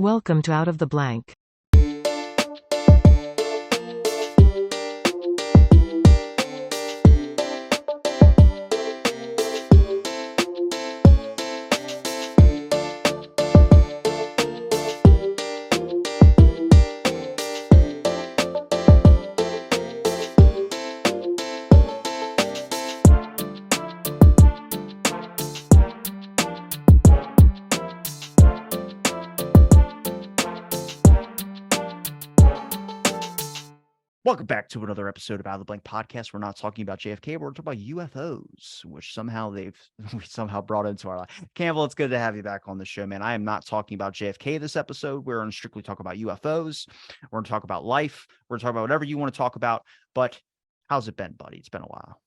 Welcome to Out of the Blank. Welcome back to another episode of Out of the Blank podcast. We're not talking about JFK, but we're talking about UFOs, which somehow we somehow brought into our life. Campbell, it's good to have you back on the show, man. I am not talking about JFK this episode. We're going to strictly talk about UFOs. We're going to talk about life. We're going to talk about whatever you want to talk about. But how's it been, buddy? It's been a while.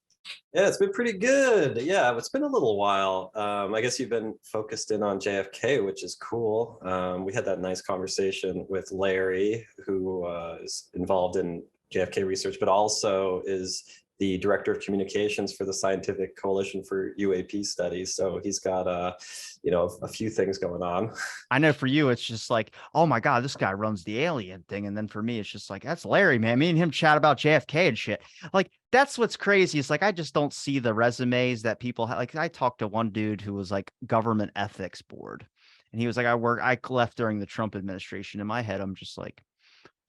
Yeah, it's been pretty good. Yeah, it's been a little while. I guess you've been focused in on JFK, which is cool. We had that nice conversation with Larry, who is involved in JFK research, but also is the director of communications for the Scientific Coalition for UAP Studies. So he's got a few things going on. I know for you, it's just like, oh my God, this guy runs the alien thing. And then for me, it's just like, that's Larry, man. Me and him chat about JFK and shit. Like, that's what's crazy. It's like, I just don't see the resumes that people have. Like, I talked to one dude who was like government ethics board. And he was like, I left during the Trump administration. In my head, I'm just like,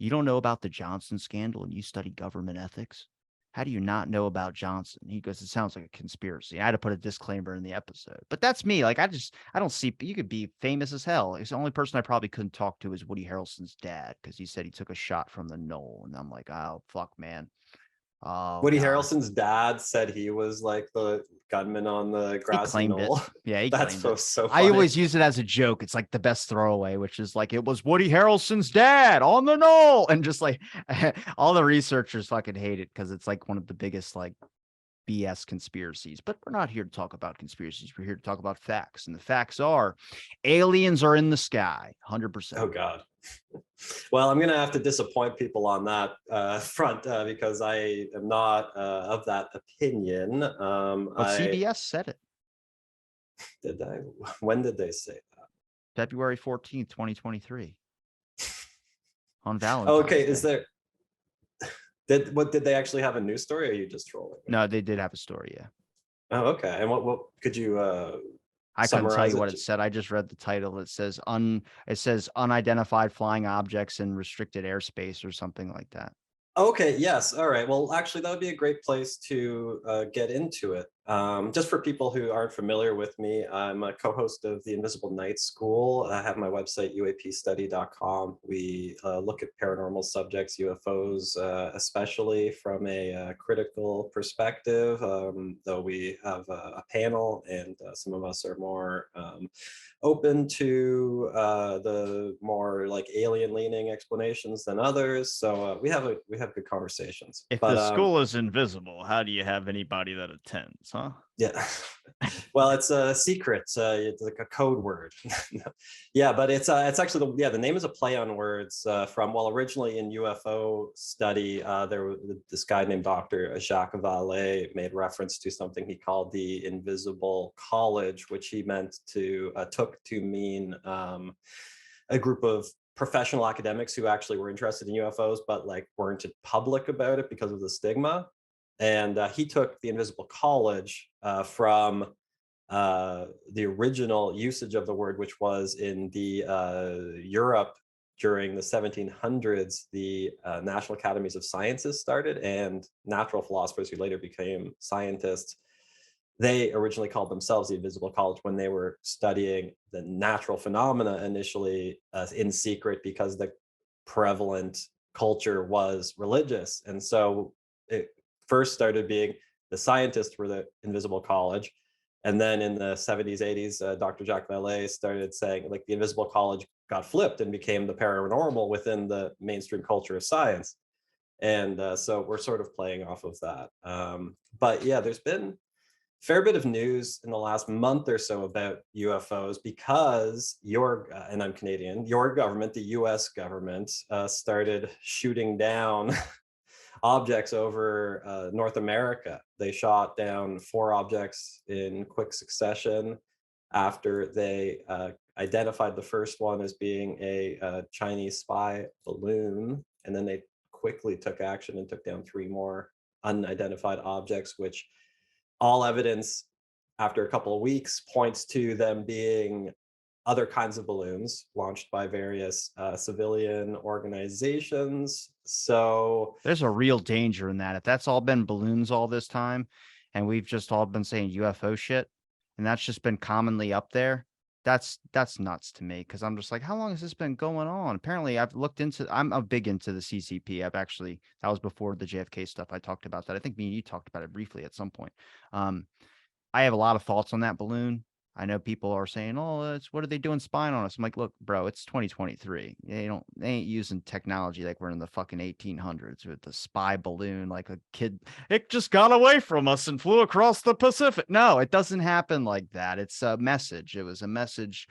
you don't know about the Johnson scandal and you study government ethics? How do you not know about Johnson? He goes, it sounds like a conspiracy. I had to put a disclaimer in the episode, but that's me. Like, I don't see, you could be famous as hell. It's the only person I probably couldn't talk to is Woody Harrelson's dad, because he said he took a shot from the knoll. And I'm like, oh, fuck, man. Oh, Woody God. Harrelson's dad said he was like the gunman on the grassy knoll. Yeah, he That's claimed it. so funny. I always use it as a joke. It's like the best throwaway, which is like, it was Woody Harrelson's dad on the knoll. And just like all the researchers fucking hate it because it's like one of the biggest like BS conspiracies. But we're not here to talk about conspiracies. We're here to talk about facts. And the facts are aliens are in the sky, 100%. Oh, God. Well, I'm going to have to disappoint people on that front because I am not of that opinion. But CBS said it. Did I? When did they say that? February 14th, 2023. On Valentine's Okay, Day. is there... Did they actually have a news story, or are you just trolling? No, they did have a story, yeah. Oh, okay. And what could you I couldn't tell you what it it said. I just read the title. It says unidentified flying objects in restricted airspace or something like that. Okay, yes. All right. Well, actually, that would be a great place to get into it. Just for people who aren't familiar with me, I'm a co-host of the Invisible Night School. I have my website, uapstudy.com. We look at paranormal subjects, UFOs, especially from a critical perspective, though we have a panel and some of us are more open to the more like alien-leaning explanations than others. So we have good conversations. If the school is invisible, how do you have anybody that attends, huh? Yeah. Well, it's a secret. It's like a code word. Yeah, but it's actually the name is a play on words from, well, originally in UFO study, there was this guy named Dr. Jacques Vallée made reference to something he called the Invisible College, which he took to mean a group of professional academics who actually were interested in UFOs, but like weren't public about it because of the stigma. And he took the Invisible College from the original usage of the word, which was in the Europe during the 1700s. The National Academies of Sciences started, and natural philosophers who later became scientists, they originally called themselves the Invisible College when they were studying the natural phenomena initially in secret, because the prevalent culture was religious. And so it first started being the scientists were the Invisible College. And then in the 70s, 80s, Dr. Jacques Vallée started saying like the Invisible College got flipped and became the paranormal within the mainstream culture of science. And so we're sort of playing off of that. But yeah, there's been fair bit of news in the last month or so about UFOs because and I'm Canadian, your government, the US government, started shooting down objects over North America. They shot down 4 objects in quick succession after they identified the first one as being a Chinese spy balloon, and then they quickly took action and took down 3 more unidentified objects, which all evidence after a couple of weeks points to them being other kinds of balloons launched by various civilian organizations. So, There's a real danger in that. If that's all been balloons all this time, and we've just all been saying UFO shit, and that's just been commonly up there, that's nuts to me. Because I'm just like, how long has this been going on? Apparently, I'm a big into the CCP. That was before the JFK stuff. I talked about that. I think me and you talked about it briefly at some point. Um, I have a lot of thoughts on that balloon. I know people are saying, "Oh, it's what are they doing spying on us?" I'm like, "Look, bro, it's 2023. They ain't using technology like we're in the fucking 1800s with the spy balloon like a kid. It just got away from us and flew across the Pacific." No, it doesn't happen like that. It's a message. It was a message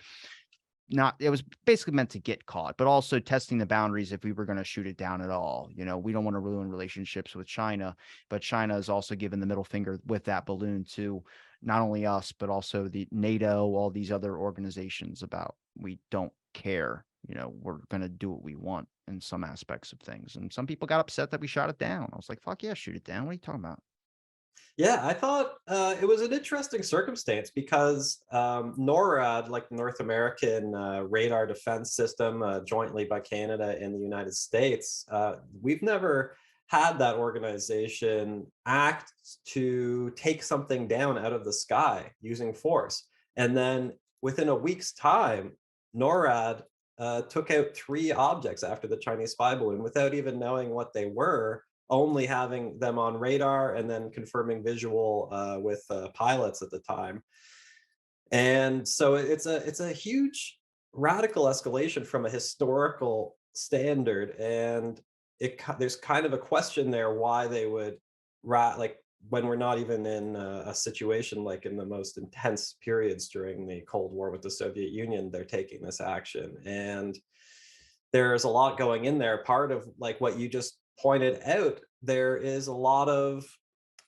not it was basically meant to get caught, but also testing the boundaries if we were going to shoot it down at all. We don't want to ruin relationships with China, but China is also given the middle finger with that balloon to not only us, but also the NATO, all these other organizations about we don't care. We're going to do what we want in some aspects of things. And some people got upset that we shot it down. I was like, fuck yeah, shoot it down. What are you talking about? yeah, I thought it was an interesting circumstance because NORAD, like the North American radar defense system, jointly by Canada and the United States, we've never had that organization act to take something down out of the sky using force. And then within a week's time, NORAD took out 3 objects after the Chinese spy balloon without even knowing what they were, only having them on radar and then confirming visual with pilots at the time. And so it's a huge radical escalation from a historical standard, and there's kind of a question there why they would like when we're not even in a situation like in the most intense periods during the Cold War with the Soviet Union, they're taking this action. And there's a lot going in there. Part of like what you just pointed out, there is a lot of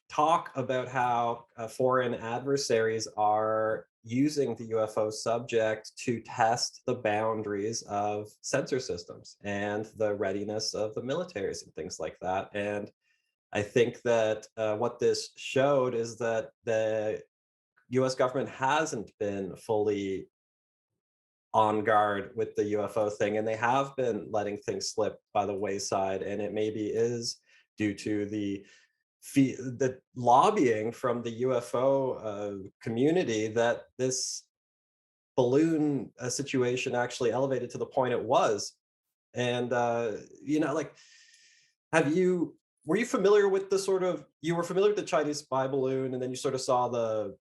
talk about how foreign adversaries are using the UFO subject to test the boundaries of sensor systems and the readiness of the militaries and things like that. And I think that what this showed is that the US government hasn't been fully on guard with the UFO thing, and they have been letting things slip by the wayside. And it maybe is due to the lobbying from the UFO community that this balloon situation actually elevated to the point it was. And like, were you familiar with the sort of you were familiar with the Chinese spy balloon, and then you sort of saw the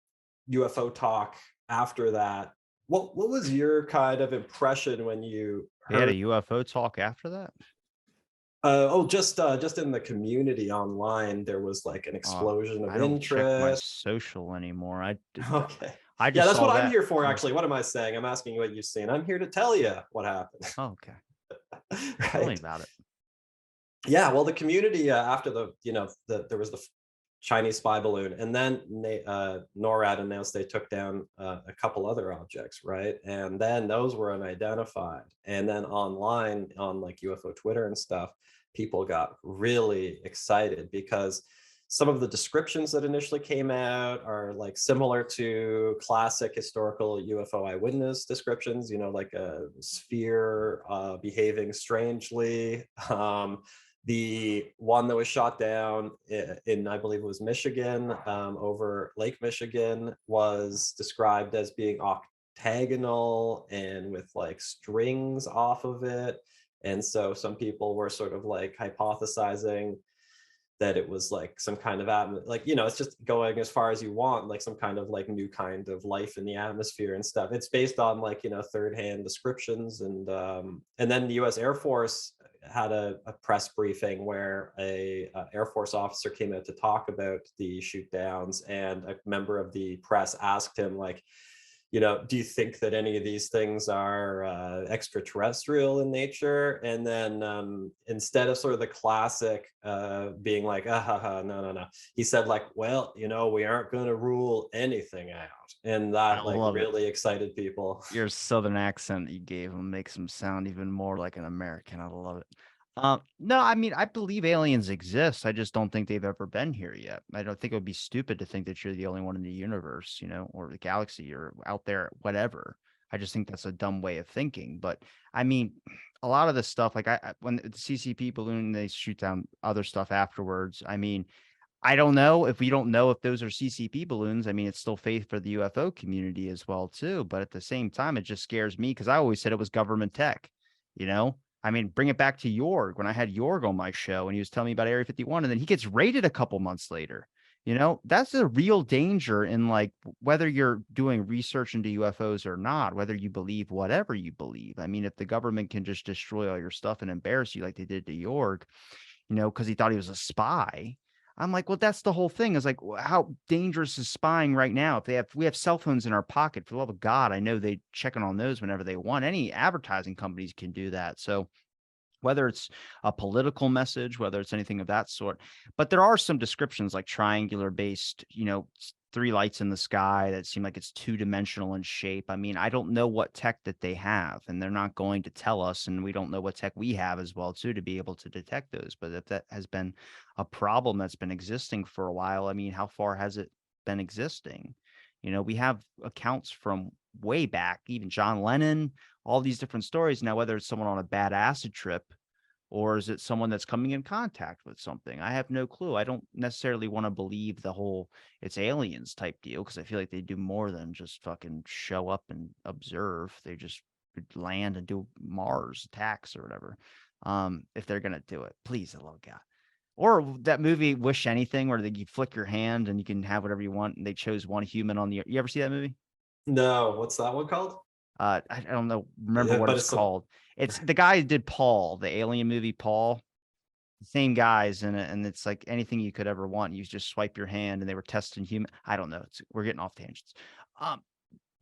UFO talk after that? What was your kind of impression when you They had heard? a UFO talk after that. Just in the community online, there was like an explosion of I don't check my interest. social anymore. Okay. I Yeah, just that's what saw I'm that. here for, actually. What am I saying? I'm asking you what you've seen. I'm here to tell you what happened. Oh, okay. Tell me Right. about it. Yeah, well, the community after there was the Chinese spy balloon, and then NORAD announced they took down a couple other objects, right? And then those were unidentified. And then online on like UFO Twitter and stuff, people got really excited because some of the descriptions that initially came out are like similar to classic historical UFO eyewitness descriptions, like a sphere behaving strangely. The one that was shot down in, I believe it was Michigan, over Lake Michigan, was described as being octagonal and with like strings off of it. And so some people were sort of like hypothesizing that it was like some kind of it's just going as far as you want, like some kind of like new kind of life in the atmosphere and stuff. It's based on like third hand descriptions. And then the US Air Force had a press briefing where a Air Force officer came out to talk about the shoot downs, and a member of the press asked him like, do you think that any of these things are extraterrestrial in nature? And then instead of sort of the classic being like, ah, ha, ha, no, no, no, he said like, well, we aren't going to rule anything out. And I that like love it. really excited people. Your southern accent that you gave him makes him sound even more like an American. I love it. No, I mean, I believe aliens exist. I just don't think they've ever been here yet. I don't think it would be stupid to think that you're the only one in the universe, or the galaxy or out there, whatever. I just think that's a dumb way of thinking. But I mean, a lot of this stuff, like when the CCP balloon, they shoot down other stuff afterwards. I mean, I don't know if we don't know if those are CCP balloons. I mean, it's still faith for the UFO community as well, too. But at the same time, it just scares me because I always said it was government tech, you know? I mean, bring it back to Jorg when I had Jorg on my show and he was telling me about Area 51 and then he gets raided a couple months later. That's a real danger in like whether you're doing research into UFOs or not, whether you believe whatever you believe. I mean, if the government can just destroy all your stuff and embarrass you like they did to Jorg, because he thought he was a spy. I'm like, well, that's the whole thing. Is like, how dangerous is spying right now? If we have cell phones in our pocket, for the love of God, I know they checking on those whenever they want. Any advertising companies can do that. So whether it's a political message, whether it's anything of that sort. But there are some descriptions like triangular based, three lights in the sky that seem like it's two-dimensional in shape. I mean, I don't know what tech that they have, and they're not going to tell us, and we don't know what tech we have as well, too, to be able to detect those. But if that has been a problem that's been existing for a while, I mean, how far has it been existing? We have accounts from way back, even John Lennon, all these different stories. Now, whether it's someone on a bad acid trip or is it someone that's coming in contact with something? I have no clue. I don't necessarily want to believe the whole it's aliens type deal because I feel like they do more than just fucking show up and observe. They just land and do Mars attacks or whatever. If they're gonna do it, please, I love God. Or that movie Wish Anything, where you flick your hand and you can have whatever you want, and they chose one human on the. You ever see that movie? No, what's that one called? I don't know. Remember Yeah, what but it's it's a, called? It's the guy who did Paul, the alien movie Paul. The same guys in it, and it's like anything you could ever want. You just swipe your hand, and they were testing human. I don't know. We're getting off tangents. Um,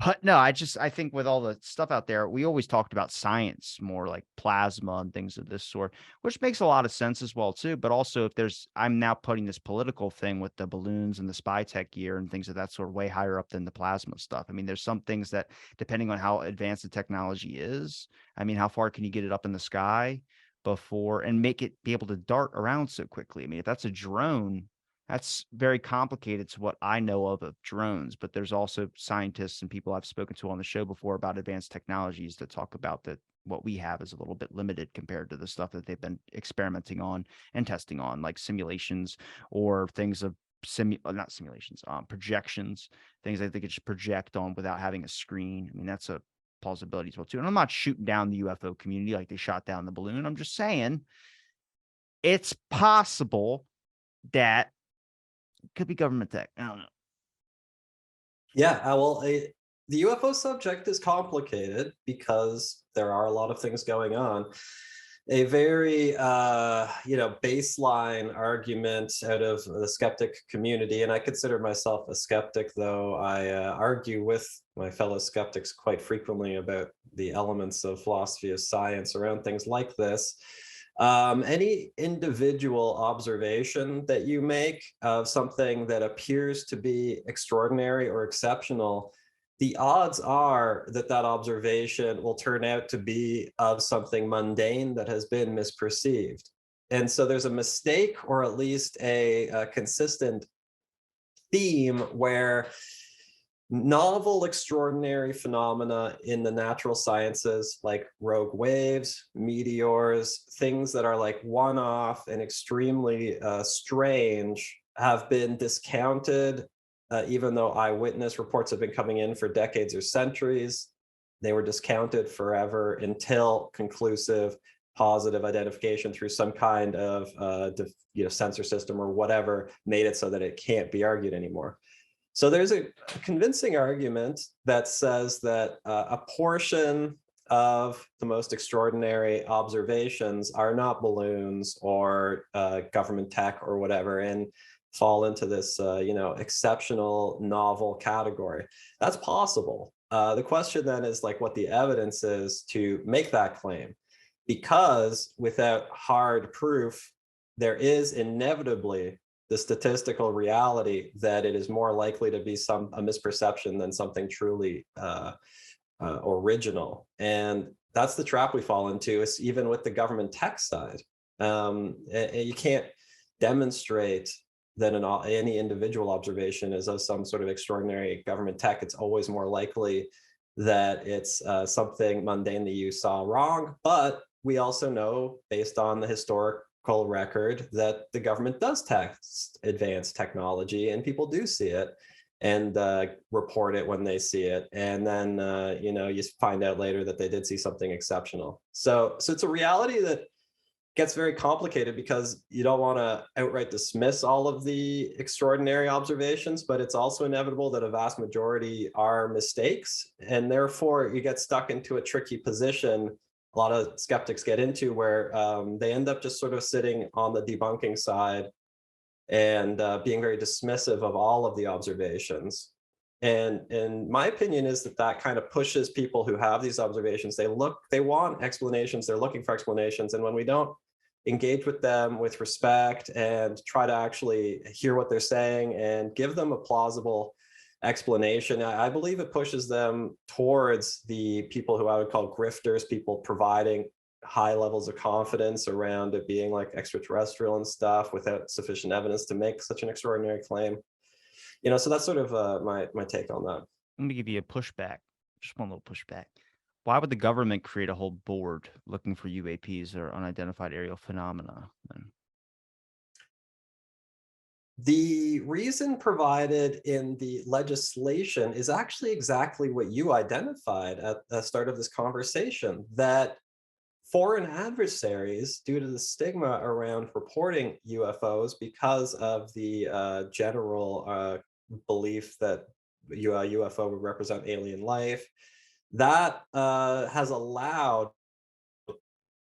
but no, I think with all the stuff out there, we always talked about science more like plasma and things of this sort, which makes a lot of sense as well too. But also, I'm now putting this political thing with the balloons and the spy tech gear and things of that sort way higher up than the plasma stuff. I mean, there's some things that, depending on how advanced the technology is, I mean, how far can you get it up in the sky before and make it be able to dart around so quickly? I mean, if that's a drone, that's very complicated to what I know of drones, but there's also scientists and people I've spoken to on the show before about advanced technologies that talk about that what we have is a little bit limited compared to the stuff that they've been experimenting on and testing on, like simulations or things of not simulations, projections, things that they could just project on without having a screen. I mean, that's a plausibility as well too. And I'm not shooting down the UFO community like they shot down the balloon. I'm just saying it's possible that could be government tech. I don't know. yeah, the UFO subject is complicated because there are a lot of things going on. A very baseline argument out of the skeptic community, and I consider myself a skeptic, though I argue with my fellow skeptics quite frequently about the elements of philosophy of science around things like this. Any individual observation that you make of something that appears to be extraordinary or exceptional, the odds are that that observation will turn out to be of something mundane that has been misperceived. And so there's a mistake, or at least a consistent theme, where novel, extraordinary phenomena in the natural sciences, like rogue waves, meteors, things that are like one-off and extremely strange, have been discounted, even though eyewitness reports have been coming in for decades or centuries. They were discounted forever until conclusive positive identification through some kind of sensor system or whatever made it so that it can't be argued anymore. So there's a convincing argument that says that a portion of the most extraordinary observations are not balloons or government tech or whatever, and fall into this exceptional novel category. That's possible. The question then is like what the evidence is to make that claim, because without hard proof, there is inevitably the statistical reality that it is more likely to be a misperception than something truly original. And that's the trap we fall into, is even with the government tech side. You can't demonstrate that any individual observation is of some sort of extraordinary government tech. It's always more likely that it's something mundane that you saw wrong. But we also know, based on the historical record, that the government does test advanced technology, and people do see it and report it when they see it. And then you find out later that they did see something exceptional. So it's a reality that gets very complicated, because you don't want to outright dismiss all of the extraordinary observations, but it's also inevitable that a vast majority are mistakes. And therefore, you get stuck into a tricky position a lot of skeptics get into, where they end up just sort of sitting on the debunking side and being very dismissive of all of the observations. And my opinion is that that kind of pushes people who have these observations. They want explanations, they're looking for explanations. And when we don't engage with them with respect and try to actually hear what they're saying and give them a plausible explanation, I believe it pushes them towards the people who I would call grifters, people providing high levels of confidence around it being like extraterrestrial and stuff without sufficient evidence to make such an extraordinary claim. So that's sort of my take on that. Let me give you a pushback, just one little pushback. Why would the government create a whole board looking for UAPs or unidentified aerial phenomena? The reason provided in the legislation is actually exactly what you identified at the start of this conversation, that foreign adversaries, due to the stigma around reporting UFOs because of the general belief that UFO would represent alien life, that has allowed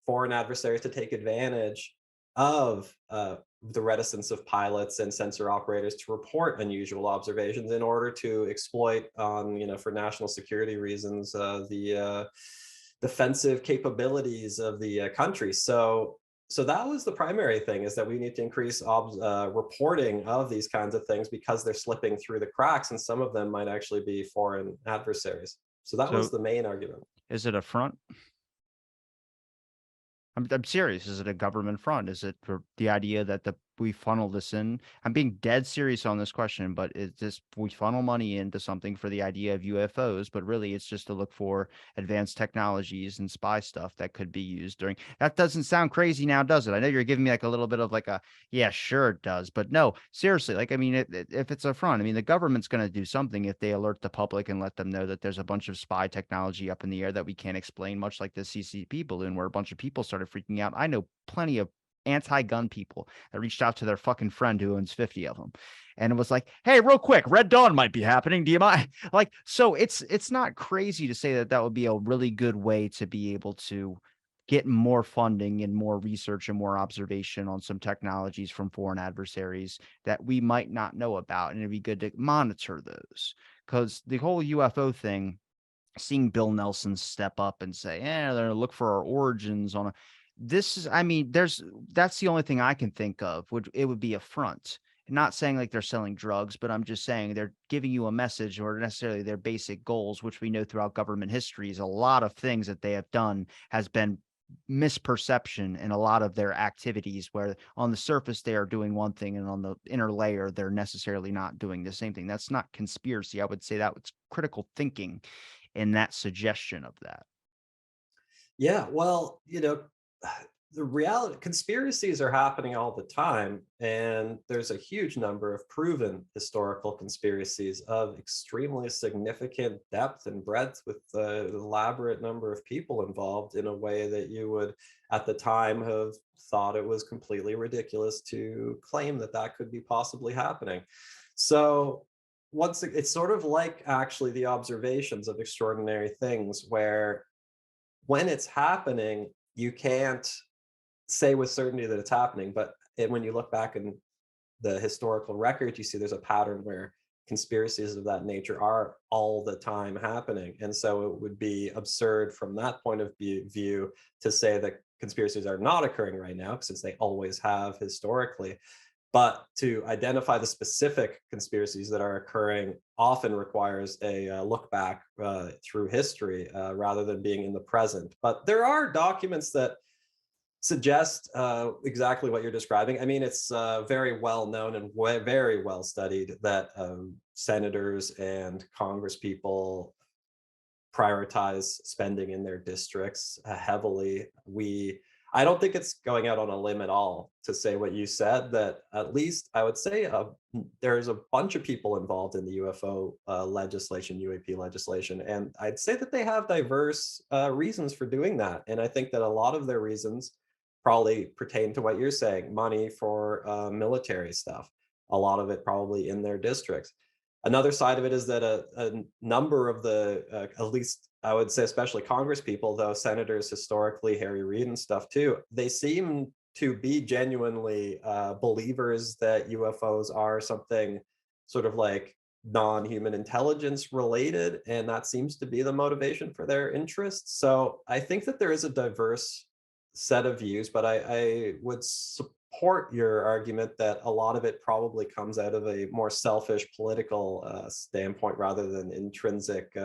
foreign adversaries to take advantage of the reticence of pilots and sensor operators to report unusual observations in order to exploit for national security reasons, the defensive capabilities of the country. So that was the primary thing, is that we need to increase reporting of these kinds of things, because they're slipping through the cracks, and some of them might actually be foreign adversaries. So that was the main argument. Is it a front? I'm serious. Is it a government front? Is it for the idea that we funnel this in? I'm being dead serious on this question, but is this, we funnel money into something for the idea of UFOs, but really it's just to look for advanced technologies and spy stuff that could be used during. That doesn't sound crazy now, does it? I know you're giving me like a little bit of like a, yeah, sure it does, but no, seriously. Like, I mean, if it's a front, I mean, the government's going to do something if they alert the public and let them know that there's a bunch of spy technology up in the air that we can't explain, much like the CCP balloon, where a bunch of people started freaking out. I know plenty of anti-gun people that reached out to their fucking friend who owns 50 of them, and it was like, hey, real quick, Red Dawn might be happening, do you mind? Like, so it's not crazy to say that that would be a really good way to be able to get more funding and more research and more observation on some technologies from foreign adversaries that we might not know about, and it'd be good to monitor those, because the whole UFO thing, seeing Bill Nelson step up and say, "Yeah, they're gonna look for our origins on a." This is, I mean, that's the only thing I can think of. It would be a front. Not saying like they're selling drugs, but I'm just saying they're giving you a message, or necessarily their basic goals, which we know throughout government history is a lot of things that they have done has been misperception in a lot of their activities, where on the surface they are doing one thing and on the inner layer they're necessarily not doing the same thing. That's not conspiracy. I would say that was critical thinking in that suggestion of that. Yeah, well, the reality, conspiracies are happening all the time, and there's a huge number of proven historical conspiracies of extremely significant depth and breadth, with an elaborate number of people involved in a way that you would at the time have thought it was completely ridiculous to claim that that could be possibly happening. So it's sort of like actually the observations of extraordinary things, where when it's happening, you can't say with certainty that it's happening. But when you look back in the historical record, you see there's a pattern where conspiracies of that nature are all the time happening. And so it would be absurd from that point of view to say that conspiracies are not occurring right now, since they always have historically. But to identify the specific conspiracies that are occurring often requires a look back through history rather than being in the present. But there are documents that suggest exactly what you're describing. I mean, it's very well known and very well studied that senators and congresspeople prioritize spending in their districts heavily. I don't think it's going out on a limb at all to say what you said, that at least I would say there's a bunch of people involved in the UFO legislation, UAP legislation, and I'd say that they have diverse reasons for doing that. And I think that a lot of their reasons probably pertain to what you're saying, money for military stuff, a lot of it probably in their districts. Another side of it is that a number of the, at least I would say, especially Congress people, though senators historically, Harry Reid and stuff too, they seem to be genuinely believers that UFOs are something sort of like non-human intelligence related, and that seems to be the motivation for their interests. So I think that there is a diverse set of views, but I would support your argument that a lot of it probably comes out of a more selfish political standpoint rather than intrinsic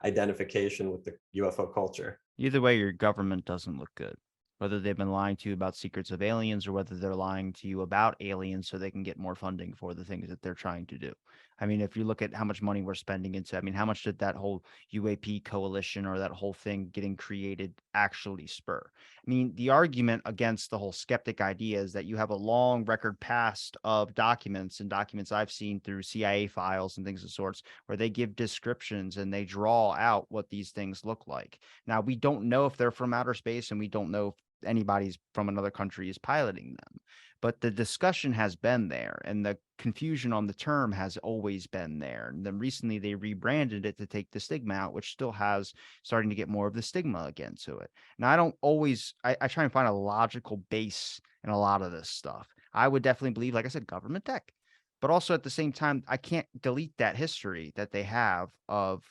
identification with the UFO culture. Either way, your government doesn't look good. Whether they've been lying to you about secrets of aliens or whether they're lying to you about aliens so they can get more funding for the things that they're trying to do. I mean, if you look at how much money we're spending into, I mean, how much did that whole UAP coalition or that whole thing getting created actually spur? I mean, the argument against the whole skeptic idea is that you have a long record past of documents and documents I've seen through CIA files and things of sorts where they give descriptions and they draw out what these things look like. Now, we don't know if they're from outer space and we don't know if anybody's from another country is piloting them. But the discussion has been there and the confusion on the term has always been there. And then recently they rebranded it to take the stigma out, which still has starting to get more of the stigma again to it. Now, I don't always, I try and find a logical base in a lot of this stuff. I would definitely believe, like I said, government tech. But also at the same time, I can't delete that history that they have of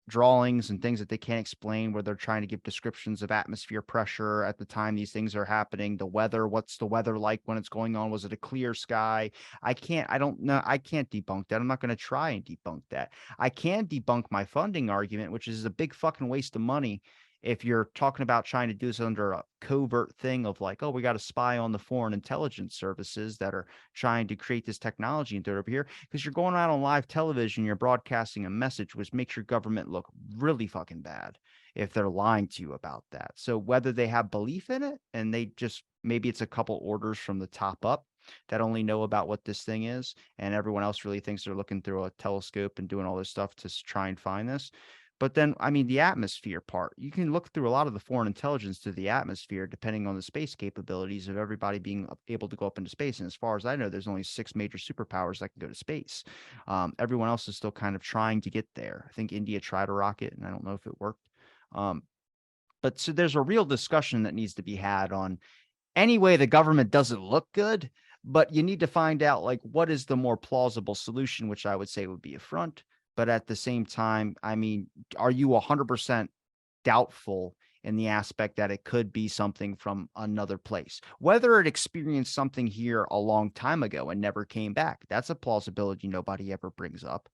drawings and things that they can't explain where they're trying to give descriptions of atmosphere pressure at the time these things are happening, the weather, what's the weather like when it's going on, was it a clear sky? I don't know, I can't debunk that. I'm not going to try and debunk that. I can debunk my funding argument, which is a big fucking waste of money if you're talking about trying to do this under a covert thing of like, oh, we got to spy on the foreign intelligence services that are trying to create this technology and do it over here, because you're going out on live television, you're broadcasting a message which makes your government look really fucking bad if they're lying to you about that. So whether they have belief in it and they just, maybe it's a couple orders from the top up that only know about what this thing is and everyone else really thinks they're looking through a telescope and doing all this stuff to try and find this. But then, I mean, the atmosphere part, you can look through a lot of the foreign intelligence to the atmosphere, depending on the space capabilities of everybody being able to go up into space. And as far as I know, there's only 6 major superpowers that can go to space. Everyone else is still kind of trying to get there. I think India tried a rocket, and I don't know if it worked. But so there's a real discussion that needs to be had on any way the government doesn't look good, but you need to find out like what is the more plausible solution, which I would say would be a front. But at the same time, I mean, are you 100% doubtful in the aspect that it could be something from another place? Whether it experienced something here a long time ago and never came back, that's a plausibility nobody ever brings up.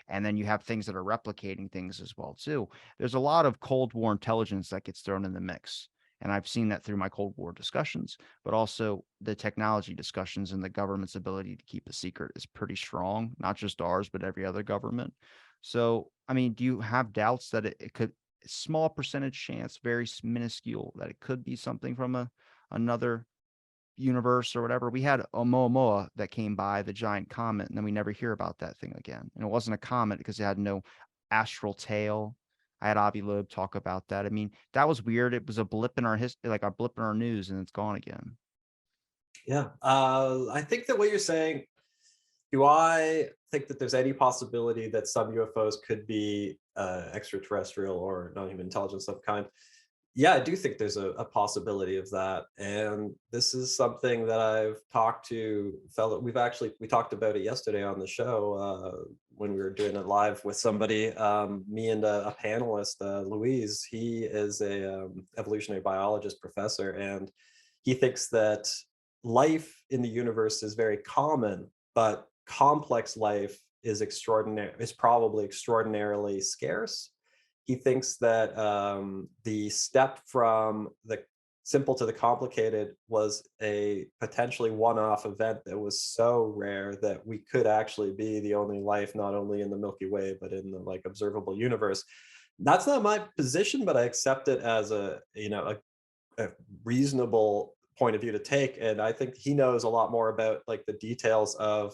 And then you have things that are replicating things as well too. There's a lot of Cold War intelligence that gets thrown in the mix. And I've seen that through my Cold War discussions, but also the technology discussions, and the government's ability to keep a secret is pretty strong, not just ours, but every other government. So, I mean, do you have doubts that it could, small percentage chance, very minuscule, that it could be something from another universe or whatever? We had Oumuamua that came by, the giant comet, and then we never hear about that thing again. And it wasn't a comet because it had no astral tail. I had Avi Loeb talk about that. I mean, that was weird. It was a blip in our history, like a blip in our news, and it's gone again. Yeah, I think that what you're saying, do I think that there's any possibility that some UFOs could be extraterrestrial or non-human intelligence of kind? Yeah, I do think there's a possibility of that. And this is something that I've talked to fellow, we talked about it yesterday on the show when we were doing it live with somebody, me and a panelist, Louise. He is a evolutionary biologist professor, and he thinks that life in the universe is very common, but complex life is probably extraordinarily scarce. He thinks that the step from the simple to the complicated was a potentially one-off event that was so rare that we could actually be the only life, not only in the Milky Way, but in the like observable universe. That's not my position, but I accept it as a reasonable point of view to take. And I think he knows a lot more about like the details of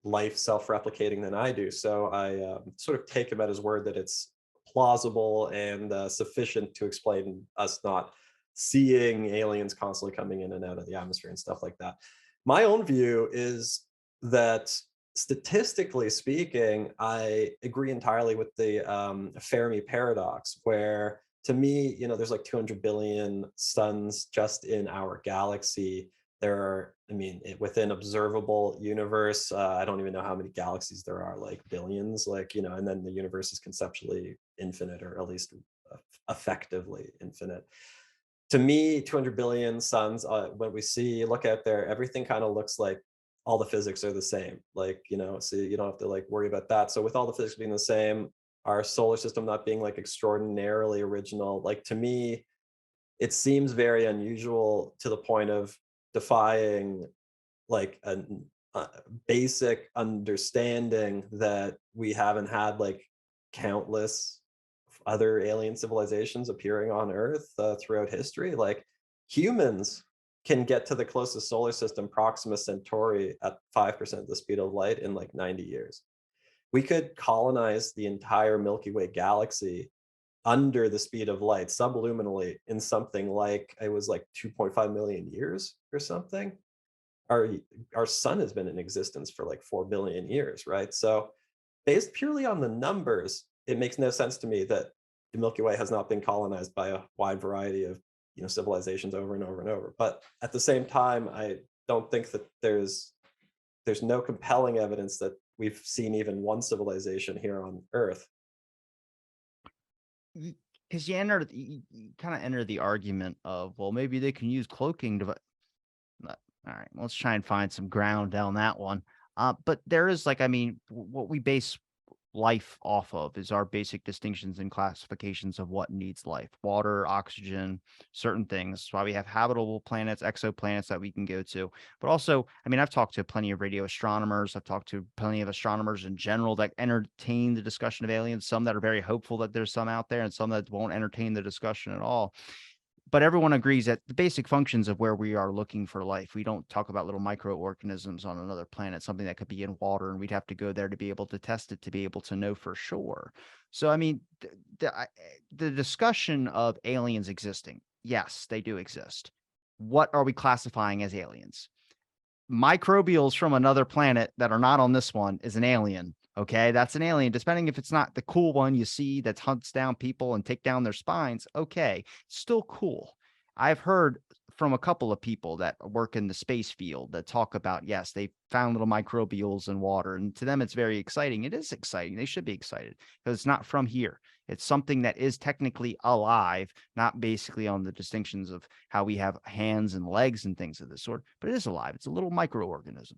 life self-replicating than I do. So I sort of take him at his word that it's plausible and sufficient to explain us not seeing aliens constantly coming in and out of the atmosphere and stuff like that. My own view is that statistically speaking, I agree entirely with the Fermi paradox, where to me, there's like 200 billion suns just in our galaxy. There are, I mean, within observable universe, I don't even know how many galaxies there are, like billions, like, and then the universe is conceptually infinite, or at least effectively infinite. To me, 200 billion suns, when we look out there, everything kind of looks like all the physics are the same. Like, so you don't have to like worry about that. So with all the physics being the same, our solar system not being like extraordinarily original, like to me, it seems very unusual to the point of defying like a basic understanding that we haven't had like countless other alien civilizations appearing on Earth throughout history. Like humans can get to the closest solar system, Proxima Centauri, at 5% the speed of light in like 90 years. We could colonize the entire Milky Way galaxy under the speed of light, subluminally, in something like, it was like 2.5 million years or something. Our our sun has been in existence for like 4 billion years, right? So based purely on the numbers, it makes no sense to me that the Milky Way has not been colonized by a wide variety of civilizations over and over and over. But at the same time, I don't think that there's no compelling evidence that we've seen even one civilization here on Earth. Because you kind of enter the argument of, well, maybe they can use cloaking device. All right, let's try and find some ground down that one. But there is like, I mean, what we base life off of is our basic distinctions and classifications of what needs life: water, oxygen, certain things. That's why we have habitable planets, exoplanets that we can go to. But also, I mean, I've talked to plenty of radio astronomers. I've talked to plenty of astronomers in general that entertain the discussion of aliens, some that are very hopeful that there's some out there, and some that won't entertain the discussion at all. But everyone agrees that the basic functions of where we are looking for life, we don't talk about little microorganisms on another planet, something that could be in water, and we'd have to go there to be able to test it, to be able to know for sure. So, I mean, the discussion of aliens existing, yes, they do exist. What are we classifying as aliens? Microbials from another planet that are not on this one is an alien. Okay, that's an alien. Depending if it's not the cool one you see that hunts down people and take down their spines, okay, still cool. I've heard from a couple of people that work in the space field that talk about, yes, they found little microbials in water, and to them it's very exciting. It is exciting. They should be excited because it's not from here. It's something that is technically alive, not basically on the distinctions of how we have hands and legs and things of this sort, but it is alive. It's a little microorganism.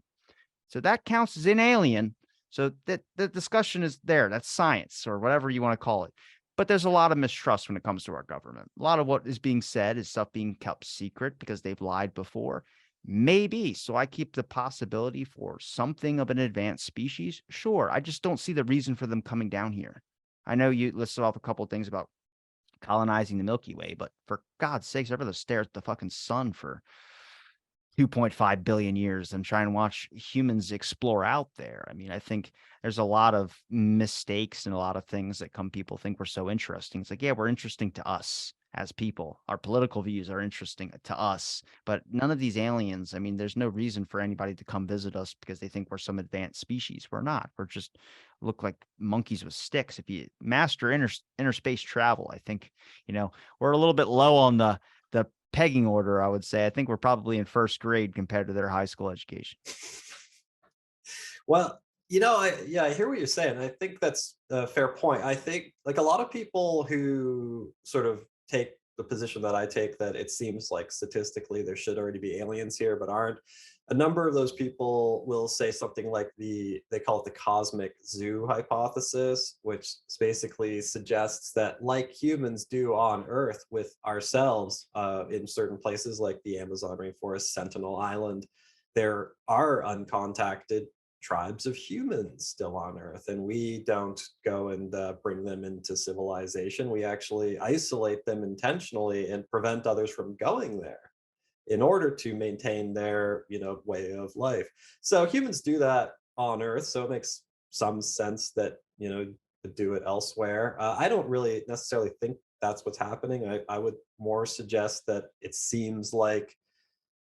So that counts as an alien. So that the discussion is there. That's science, or whatever you want to call it. But there's a lot of mistrust when it comes to our government. A lot of what is being said is stuff being kept secret because they've lied before. Maybe. So I keep the possibility for something of an advanced species. Sure. I just don't see the reason for them coming down here. I know you listed off a couple of things about colonizing the Milky Way, but for God's sakes, ever to stare at the fucking sun for 2.5 billion years and try and watch humans explore out there. I mean, I think there's a lot of mistakes and a lot of things that people think we're so interesting. It's like, yeah, we're interesting to us as people. Our political views are interesting to us, but none of these aliens, I mean, there's no reason for anybody to come visit us because they think we're some advanced species. We're not. We're just look like monkeys with sticks. If you master inner space travel, I think, we're a little bit low on the pegging order, I would say. I think we're probably in first grade compared to their high school education. Well, Yeah, I hear what you're saying. I think that's a fair point. I think like a lot of people who sort of take the position that I take, that it seems like statistically there should already be aliens here but aren't. A number of those people will say something like they call it the cosmic zoo hypothesis, which basically suggests that like humans do on Earth with ourselves, in certain places like the Amazon rainforest, Sentinel Island, there are uncontacted tribes of humans still on Earth, and we don't go and bring them into civilization. We actually isolate them intentionally and prevent others from going there in order to maintain their, way of life. So humans do that on Earth, so it makes some sense that, to do it elsewhere. I don't really necessarily think that's what's happening. I would more suggest that it seems like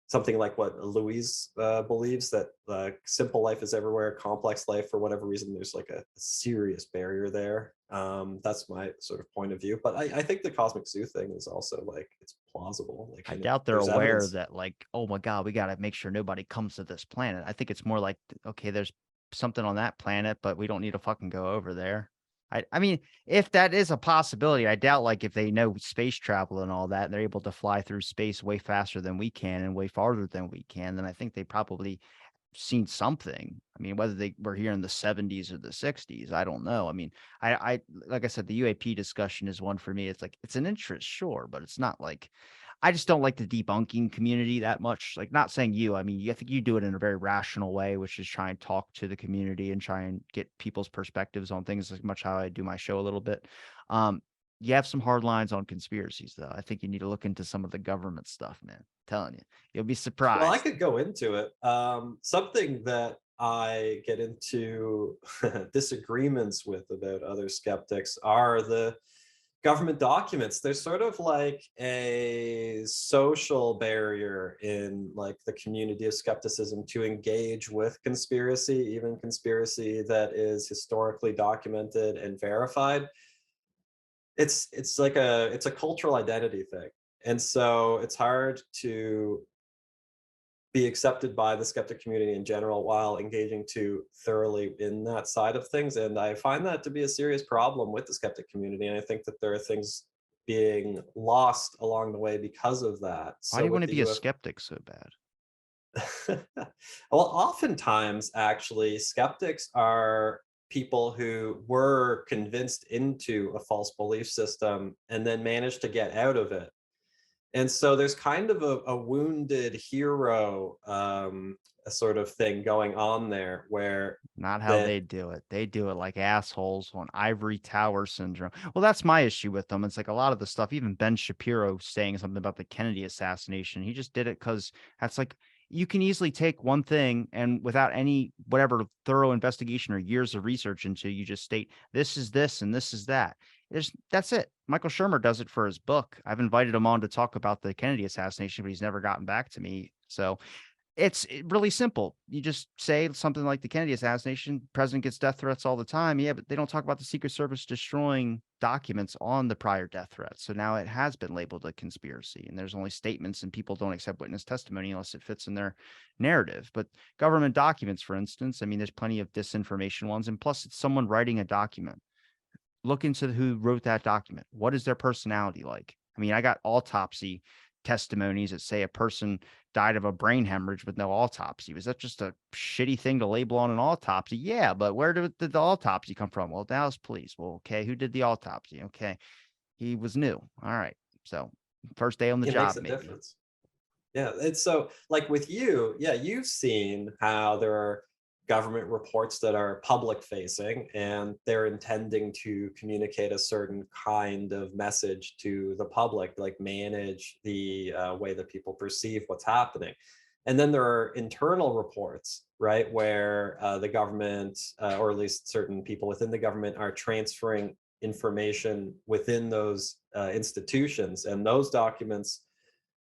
something like what Louise believes, that simple life is everywhere, complex life, for whatever reason, there's like a serious barrier there. That's my sort of point of view. But I think the cosmic zoo thing is also like it's plausible. Like, I doubt they're there's aware evidence. that, like, oh my God, we got to make sure nobody comes to this planet. I think it's more like, okay, there's something on that planet, but we don't need to fucking go over there. I mean, if that is a possibility, I doubt, like, if they know space travel and all that, and they're able to fly through space way faster than we can and way farther than we can, then I think they probably seen something. I mean, whether they were here in the 70s or the 60s, I don't know. I mean, like I said, the UAP discussion is one for me. It's like it's an interest, sure, but it's not like I just don't like the debunking community that much. Like, not saying you, I mean, I think you do it in a very rational way, which is try and talk to the community and try and get people's perspectives on things, as much how I do my show a little bit. Um, you have some hard lines on conspiracies, though. I think you need to look into some of the government stuff, man. Telling you, you'll be Well, I surprised. could go into it. Something that I get into disagreements with about other skeptics are the government documents. There's sort of like a social barrier in like the community of skepticism to engage with conspiracy, even conspiracy that is historically documented and verified. It's a cultural identity thing. And so it's hard to be accepted by the skeptic community in general while engaging too thoroughly in that side of things. And I find that to be a serious problem with the skeptic community. And I think that there are things being lost along the way because of that. Why do So you want with to the be a UFO, skeptic so bad? well, oftentimes actually skeptics are people who were convinced into a false belief system and then managed to get out of it. And so there's kind of a wounded hero, a sort of thing going on there where Not how that they do it. They do it like assholes on ivory tower syndrome. Well, that's my issue with them. It's like a lot of the stuff, even Ben Shapiro saying something about the Kennedy assassination. He just did it because that's like you can easily take one thing and without any whatever thorough investigation or years of research into, you just state this is this and this is that. That's it. Michael Shermer does it for his book. I've invited him on to talk about the Kennedy assassination, but he's never gotten back to me. So it's really simple. You just say something like the Kennedy assassination, president gets death threats all the time. Yeah, but they don't talk about the Secret Service destroying documents on the prior death threats. So now it has been labeled a conspiracy, and there's only statements, and people don't accept witness testimony unless it fits in their narrative. But government documents, for instance, I mean, there's plenty of disinformation ones, and plus, it's someone writing a document. Look into who wrote that document. What is their personality like? I mean, I got autopsy testimonies that say a person died of a brain hemorrhage with no autopsy. Was that just a shitty thing to label on an autopsy? Yeah, but where did the autopsy come from? Well, Dallas police. Well, okay, who did the autopsy? Okay, he was new. All right, so first day on the it makes job, a maybe. difference. Yeah, it's so like with you, yeah, you've seen how there are government reports that are public facing and they're intending to communicate a certain kind of message to the public, like manage the way that people perceive what's happening. And then there are internal reports, right, where the government, or at least certain people within the government, are transferring information within those institutions. And those documents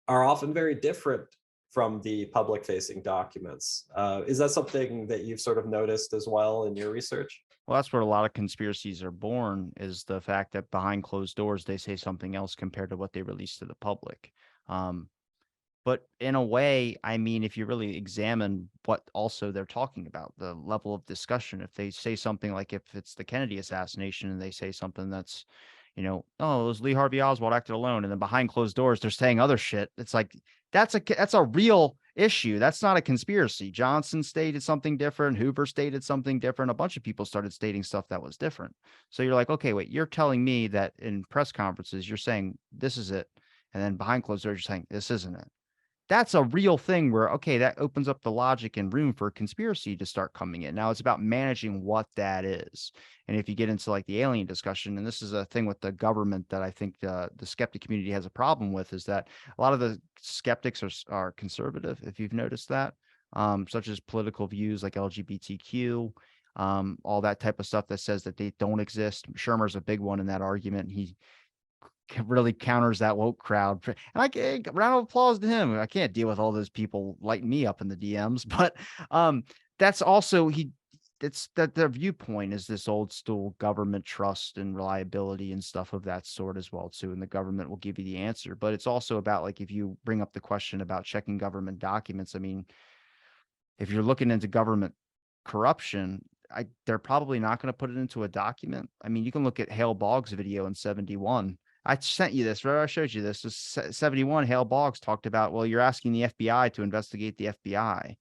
are often very different from the public facing documents. Is that something that you've sort of noticed as well in your research? Well, that's where a lot of conspiracies are born, is the fact that behind closed doors they say something else compared to what they release to the public. Um, But in a way, I mean, if you really examine what also they're talking about, the level of discussion, if they say something like if it's the Kennedy assassination and they say something that's, oh, it was Lee Harvey Oswald acted alone, and then behind closed doors they're saying other shit. It's like that's a real issue. That's not a conspiracy. Johnson stated something different. Hoover stated something different. A bunch of people started stating stuff that was different. So you're like, okay, wait, you're telling me that in press conferences you're saying this is it, and then behind closed doors you're saying this isn't it. That's a real thing where, okay, that opens up the logic and room for conspiracy to start coming in. Now it's about managing what that is. And if you get into like the alien discussion, and this is a thing with the government that I think the skeptic community has a problem with, is that a lot of the skeptics are conservative, if you've noticed that, such as political views like LGBTQ, all that type of stuff that says that they don't exist. Shermer's a big one in that argument. He really counters that woke crowd. And round of applause to him. I can't deal with all those people lighting me up in the DMs, but that's also it's that their viewpoint is this old school government trust and reliability and stuff of that sort as well too. And the government will give you the answer. But it's also about like if you bring up the question about checking government documents, I mean, if you're looking into government corruption, they're probably not going to put it into a document. I mean, you can look at Hale Boggs' video in 71. I sent you this, right? I showed you this. 71, Hale Boggs talked about, well, you're asking the FBI to investigate the FBI.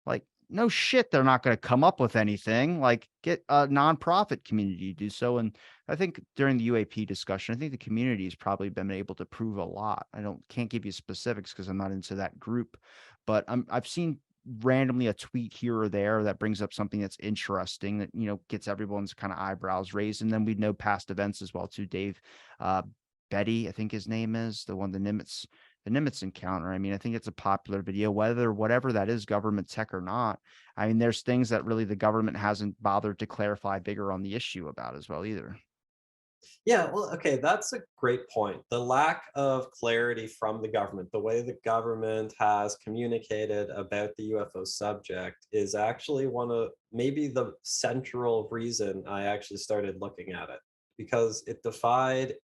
Like, no shit, they're not going to come up with anything. Like, get a nonprofit community to do so. And I think during the UAP discussion, I think the community has probably been able to prove a lot. Can't give you specifics because I'm not into that group, but I've seen randomly a tweet here or there that brings up something that's interesting that gets everyone's kind of eyebrows raised. And then we know past events as well too. Dave Betty, I think his name is the Nimitz encounter. I mean, I think it's a popular video, whatever that is, government tech or not. I mean, there's things that really the government hasn't bothered to clarify bigger on the issue about as well either. Yeah, well, okay, that's a great point. The lack of clarity from the government, the way the government has communicated about the UFO subject is actually one of maybe the central reason I actually started looking at it, because it defied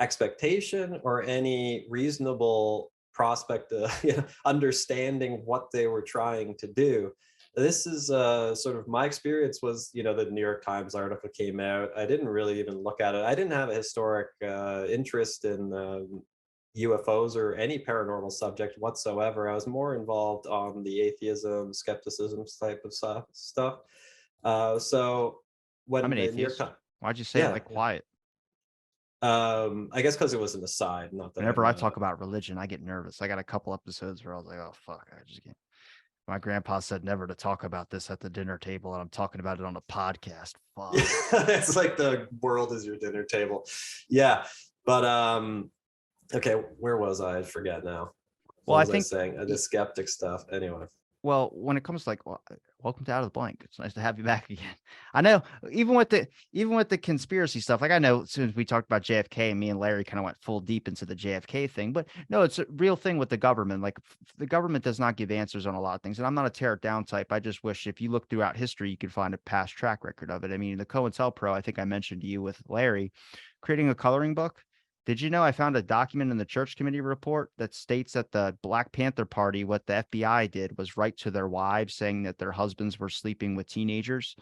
expectation or any reasonable prospect of understanding what they were trying to do. This is sort of my experience was, the New York Times article came out. I didn't really even look at it. I didn't have a historic interest in UFOs or any paranormal subject whatsoever. I was more involved on the atheism, skepticism type of stuff. So I'm when an the New York atheist. Times, Why'd you say it yeah, like yeah. quiet? I guess because it was an aside, not that Whenever I'm I talk about religion, I get nervous. I got a couple episodes where I was like, oh fuck, I just can't. My grandpa said never to talk about this at the dinner table, and I'm talking about it on a podcast. Yeah, Fuck. it's like the world is your dinner table. Yeah. But okay, where was I? I forget now. Well, What I was I think saying? The skeptic stuff. Anyway. Well, when it comes to like, welcome to Out of the Blank. It's nice to have you back again. I know, even with the conspiracy stuff, like I know as soon as we talked about JFK, and me and Larry kind of went full deep into the JFK thing, but no, it's a real thing with the government. Like the government does not give answers on a lot of things. And I'm not a tear it down type. I just wish if you look throughout history, you could find a past track record of it. I mean, the COINTELPRO, I think I mentioned to you with Larry, creating a coloring book. Did you know I found a document in the church committee report that states that the Black Panther Party, what the FBI did was write to their wives saying that their husbands were sleeping with teenagers,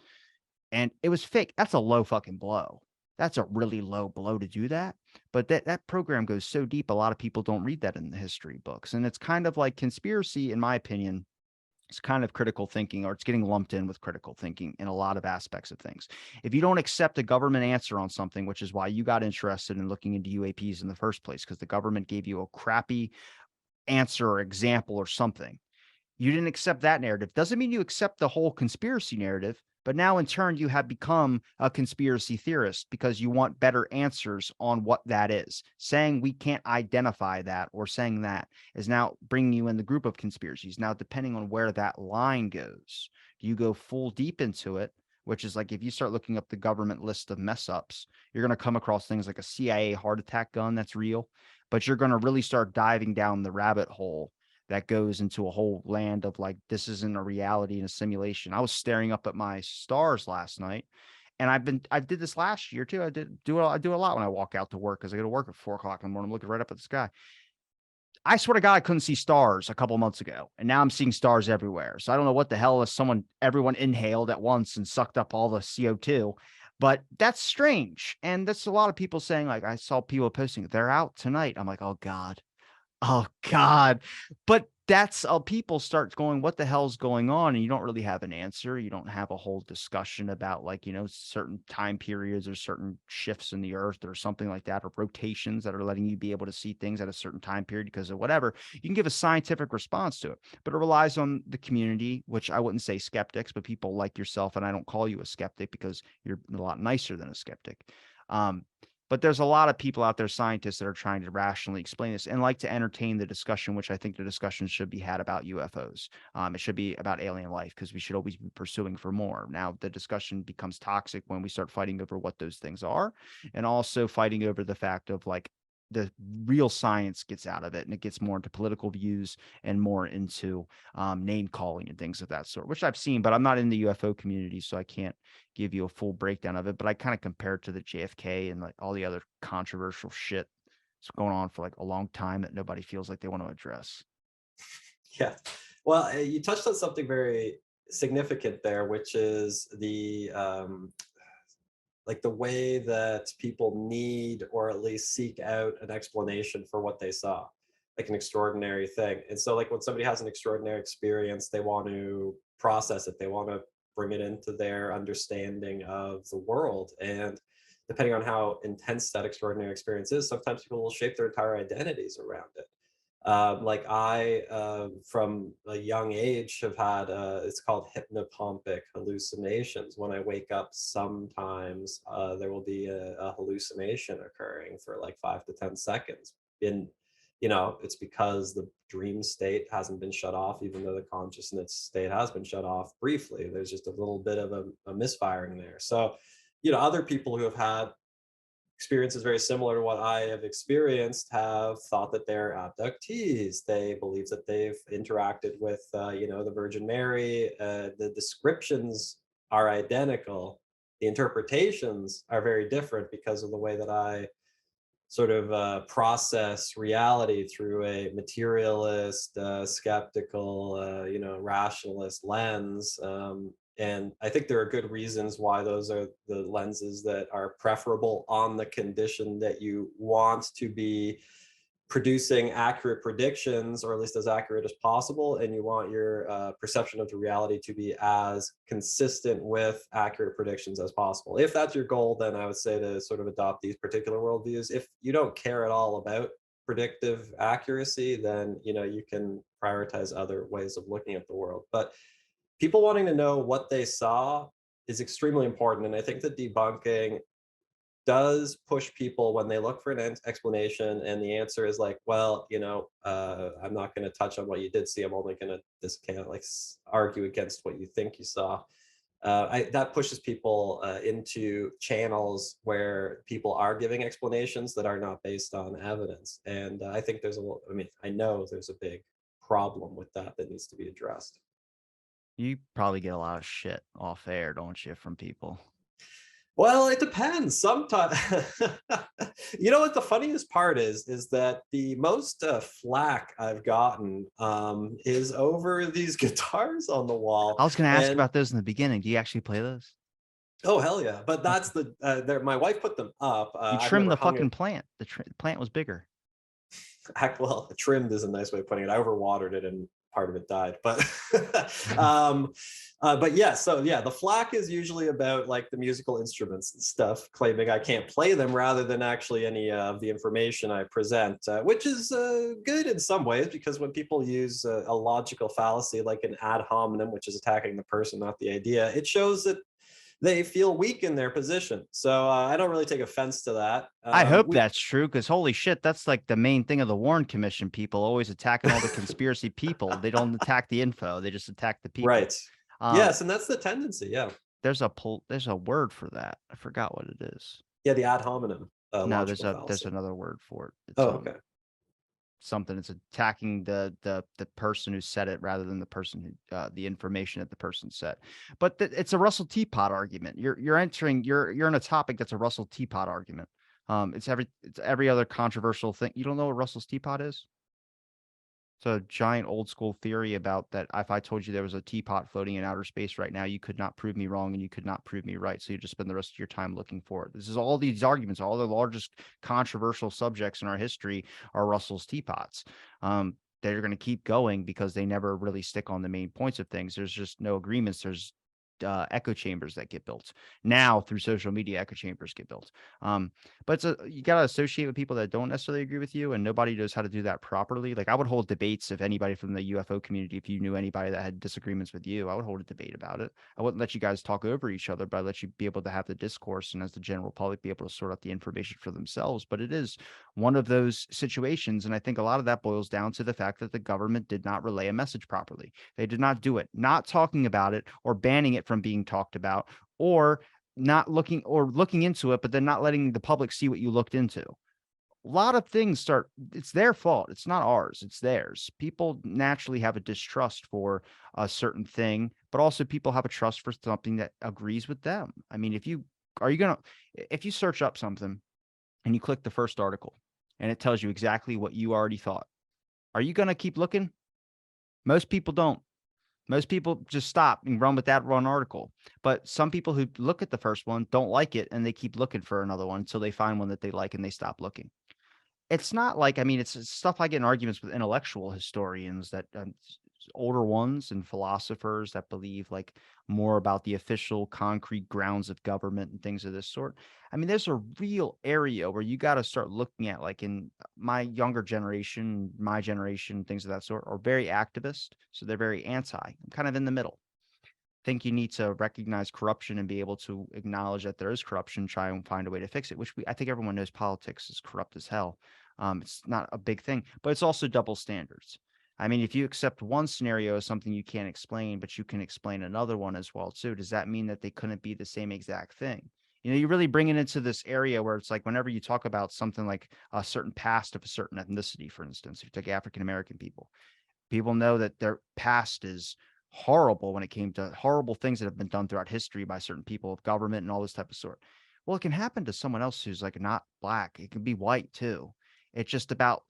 and it was fake. That's a low fucking blow. That's a really low blow to do that. But that program goes so deep, a lot of people don't read that in the history books. And it's kind of like conspiracy, in my opinion, it's kind of critical thinking, or it's getting lumped in with critical thinking in a lot of aspects of things. If you don't accept a government answer on something, which is why you got interested in looking into UAPs in the first place, because the government gave you a crappy answer or example or something, you didn't accept that narrative. Doesn't mean you accept the whole conspiracy narrative, but now in turn you have become a conspiracy theorist because you want better answers on what that is. Saying we can't identify that or saying that is now bringing you in the group of conspiracies. Now, depending on where that line goes, do you go full deep into it? Which is like if you start looking up the government list of mess ups, you're going to come across things like a CIA heart attack gun that's real, but you're going to really start diving down the rabbit hole that goes into a whole land of like, this isn't a reality and a simulation. I was staring up at my stars last night, and I did this last year too. I do a lot when I walk out to work because I go to work at 4 o'clock in the morning. I'm looking right up at the sky. I swear to God, I couldn't see stars a couple months ago, and now I'm seeing stars everywhere. So I don't know what the hell is everyone inhaled at once and sucked up all the CO2, but that's strange. And that's a lot of people saying, like, I saw people posting, they're out tonight. I'm like, oh God. Oh God. But that's people start going, what the hell's going on? And you don't really have an answer. You don't have a whole discussion about, like, certain time periods or certain shifts in the earth or something like that, or rotations that are letting you be able to see things at a certain time period because of whatever. You can give a scientific response to it, but it relies on the community, which I wouldn't say skeptics, but people like yourself. And I don't call you a skeptic because you're a lot nicer than a skeptic. Um, but there's a lot of people out there, scientists, that are trying to rationally explain this and like to entertain the discussion, which I think the discussion should be had about UFOs. It should be about alien life because we should always be pursuing for more. Now, the discussion becomes toxic when we start fighting over what those things are, and also fighting over the fact of, like, the real science gets out of it, and it gets more into political views and more into name calling and things of that sort, which I've seen, but I'm not in the UFO community, so I can't give you a full breakdown of it. But I kind of compare it to the JFK and, like, all the other controversial shit that's going on for, like, a long time that nobody feels like they want to address. Yeah. Well, you touched on something very significant there, which is the like the way that people need or at least seek out an explanation for what they saw, like an extraordinary thing. And so, like, when somebody has an extraordinary experience, they want to process it, they want to bring it into their understanding of the world. And depending on how intense that extraordinary experience is, sometimes people will shape their entire identities around it. Like I, from a young age, have had it's called hypnopompic hallucinations. When I wake up, sometimes there will be a hallucination occurring for like 5 to 10 seconds. In it's because the dream state hasn't been shut off, even though the consciousness state has been shut off briefly. There's just a little bit of a misfiring there. So, other people who have had experiences very similar to what I have experienced have thought that they're abductees. They believe that they've interacted with, the Virgin Mary. The descriptions are identical. The interpretations are very different because of the way that I sort of process reality through a materialist, skeptical, rationalist lens. And I think there are good reasons why those are the lenses that are preferable on the condition that you want to be producing accurate predictions, or at least as accurate as possible, and you want your perception of the reality to be as consistent with accurate predictions as possible. If that's your goal, then I would say to sort of adopt these particular worldviews. If you don't care at all about predictive accuracy, then you can prioritize other ways of looking at the world. But people wanting to know what they saw is extremely important, and I think that debunking does push people when they look for an explanation, and the answer is like, well, I'm not going to touch on what you did see, I'm only going to discount, like, argue against what you think you saw. That pushes people into channels where people are giving explanations that are not based on evidence. And I think I know there's a big problem with that needs to be addressed. You probably get a lot of shit off air, don't you, from people? Well, it depends. Sometimes, what the funniest part is that the most flack I've gotten is over these guitars on the wall. I was going to ask And about those in the beginning. Do you actually play those? oh hell yeah! But Okay. that's my wife put them up. You I've trimmed never the hung it. fucking plant. The plant was bigger. Well, trimmed is a nice way of putting it. I overwatered it and part of it died. But yeah, so yeah, the flack is usually about like the musical instruments and stuff, claiming I can't play them rather than actually any of the information I present, which is good in some ways, because when people use a logical fallacy like an ad hominem, which is attacking the person, not the idea, it shows that they feel weak in their position. So I don't really take offense to that. I hope that's true, because holy shit, that's like the main thing of the Warren Commission. People always attacking all the conspiracy people. They don't attack the info; they just attack the people. Right. Um, Yes, and that's the tendency. Yeah. there's a word for that. I forgot what it is. Yeah, the ad hominem No, logical there's fallacy. another word for it. It's Oh, okay. something. It's attacking the person who said it rather than the person who the information that the person said. But it's a Russell Teapot argument. You're in a topic that's a Russell Teapot argument. It's every other controversial thing. You don't know what Russell's Teapot is? It's a giant old school theory about that if I told you there was a teapot floating in outer space right now, you could not prove me wrong and you could not prove me right. So you just spend the rest of your time looking for it. This is all these arguments, all the largest controversial subjects in our history are Russell's teapots. They're going to keep going because they never really stick on the main points of things. There's just no agreements. There's echo chambers that get built now through social media. Echo chambers get built. Um, but you got to associate with people that don't necessarily agree with you, and nobody knows how to do that properly. Like I would hold debates if anybody from the UFO community, if you knew anybody that had disagreements with you, I would hold a debate about it. I wouldn't let you guys talk over each other, but I let you be able to have the discourse, and as the general public be able to sort out the information for themselves. But it is one of those situations, and I think a lot of that boils down to the fact that the government did not relay a message properly. They did not do it. Not talking about it or banning it from being talked about, or not looking into it, but then not letting the public see what you looked into. A lot of things it's their fault. It's not ours, it's theirs. People naturally have a distrust for a certain thing, but also people have a trust for something that agrees with them. I mean, if you search up something and you click the first article and it tells you exactly what you already thought, are you going to keep looking? Most people don't. Most people just stop and run with that one article. But some people who look at the first one don't like it and they keep looking for another one until they find one that they like and they stop looking. It's not like, I mean, it's stuff I get in arguments with intellectual historians that older ones and philosophers that believe like more about the official concrete grounds of government and things of this sort. I mean, there's a real area where you got to start looking at, like in my younger generation, my generation, things of that sort are very activist. So they're very anti. I'm kind of in the middle. Think you need to recognize corruption and be able to acknowledge that there is corruption, try and find a way to fix it, which I think everyone knows politics is corrupt as hell. It's not a big thing, but it's also double standards. I mean, if you accept one scenario as something you can't explain, but you can explain another one as well too, does that mean that they couldn't be the same exact thing? You really bring it into this area where it's like whenever you talk about something like a certain past of a certain ethnicity, for instance, if you take African American people, people know that their past is horrible when it came to horrible things that have been done throughout history by certain people of government and all this type of sort. Well, it can happen to someone else who's like not black. It can be white too. It's just about,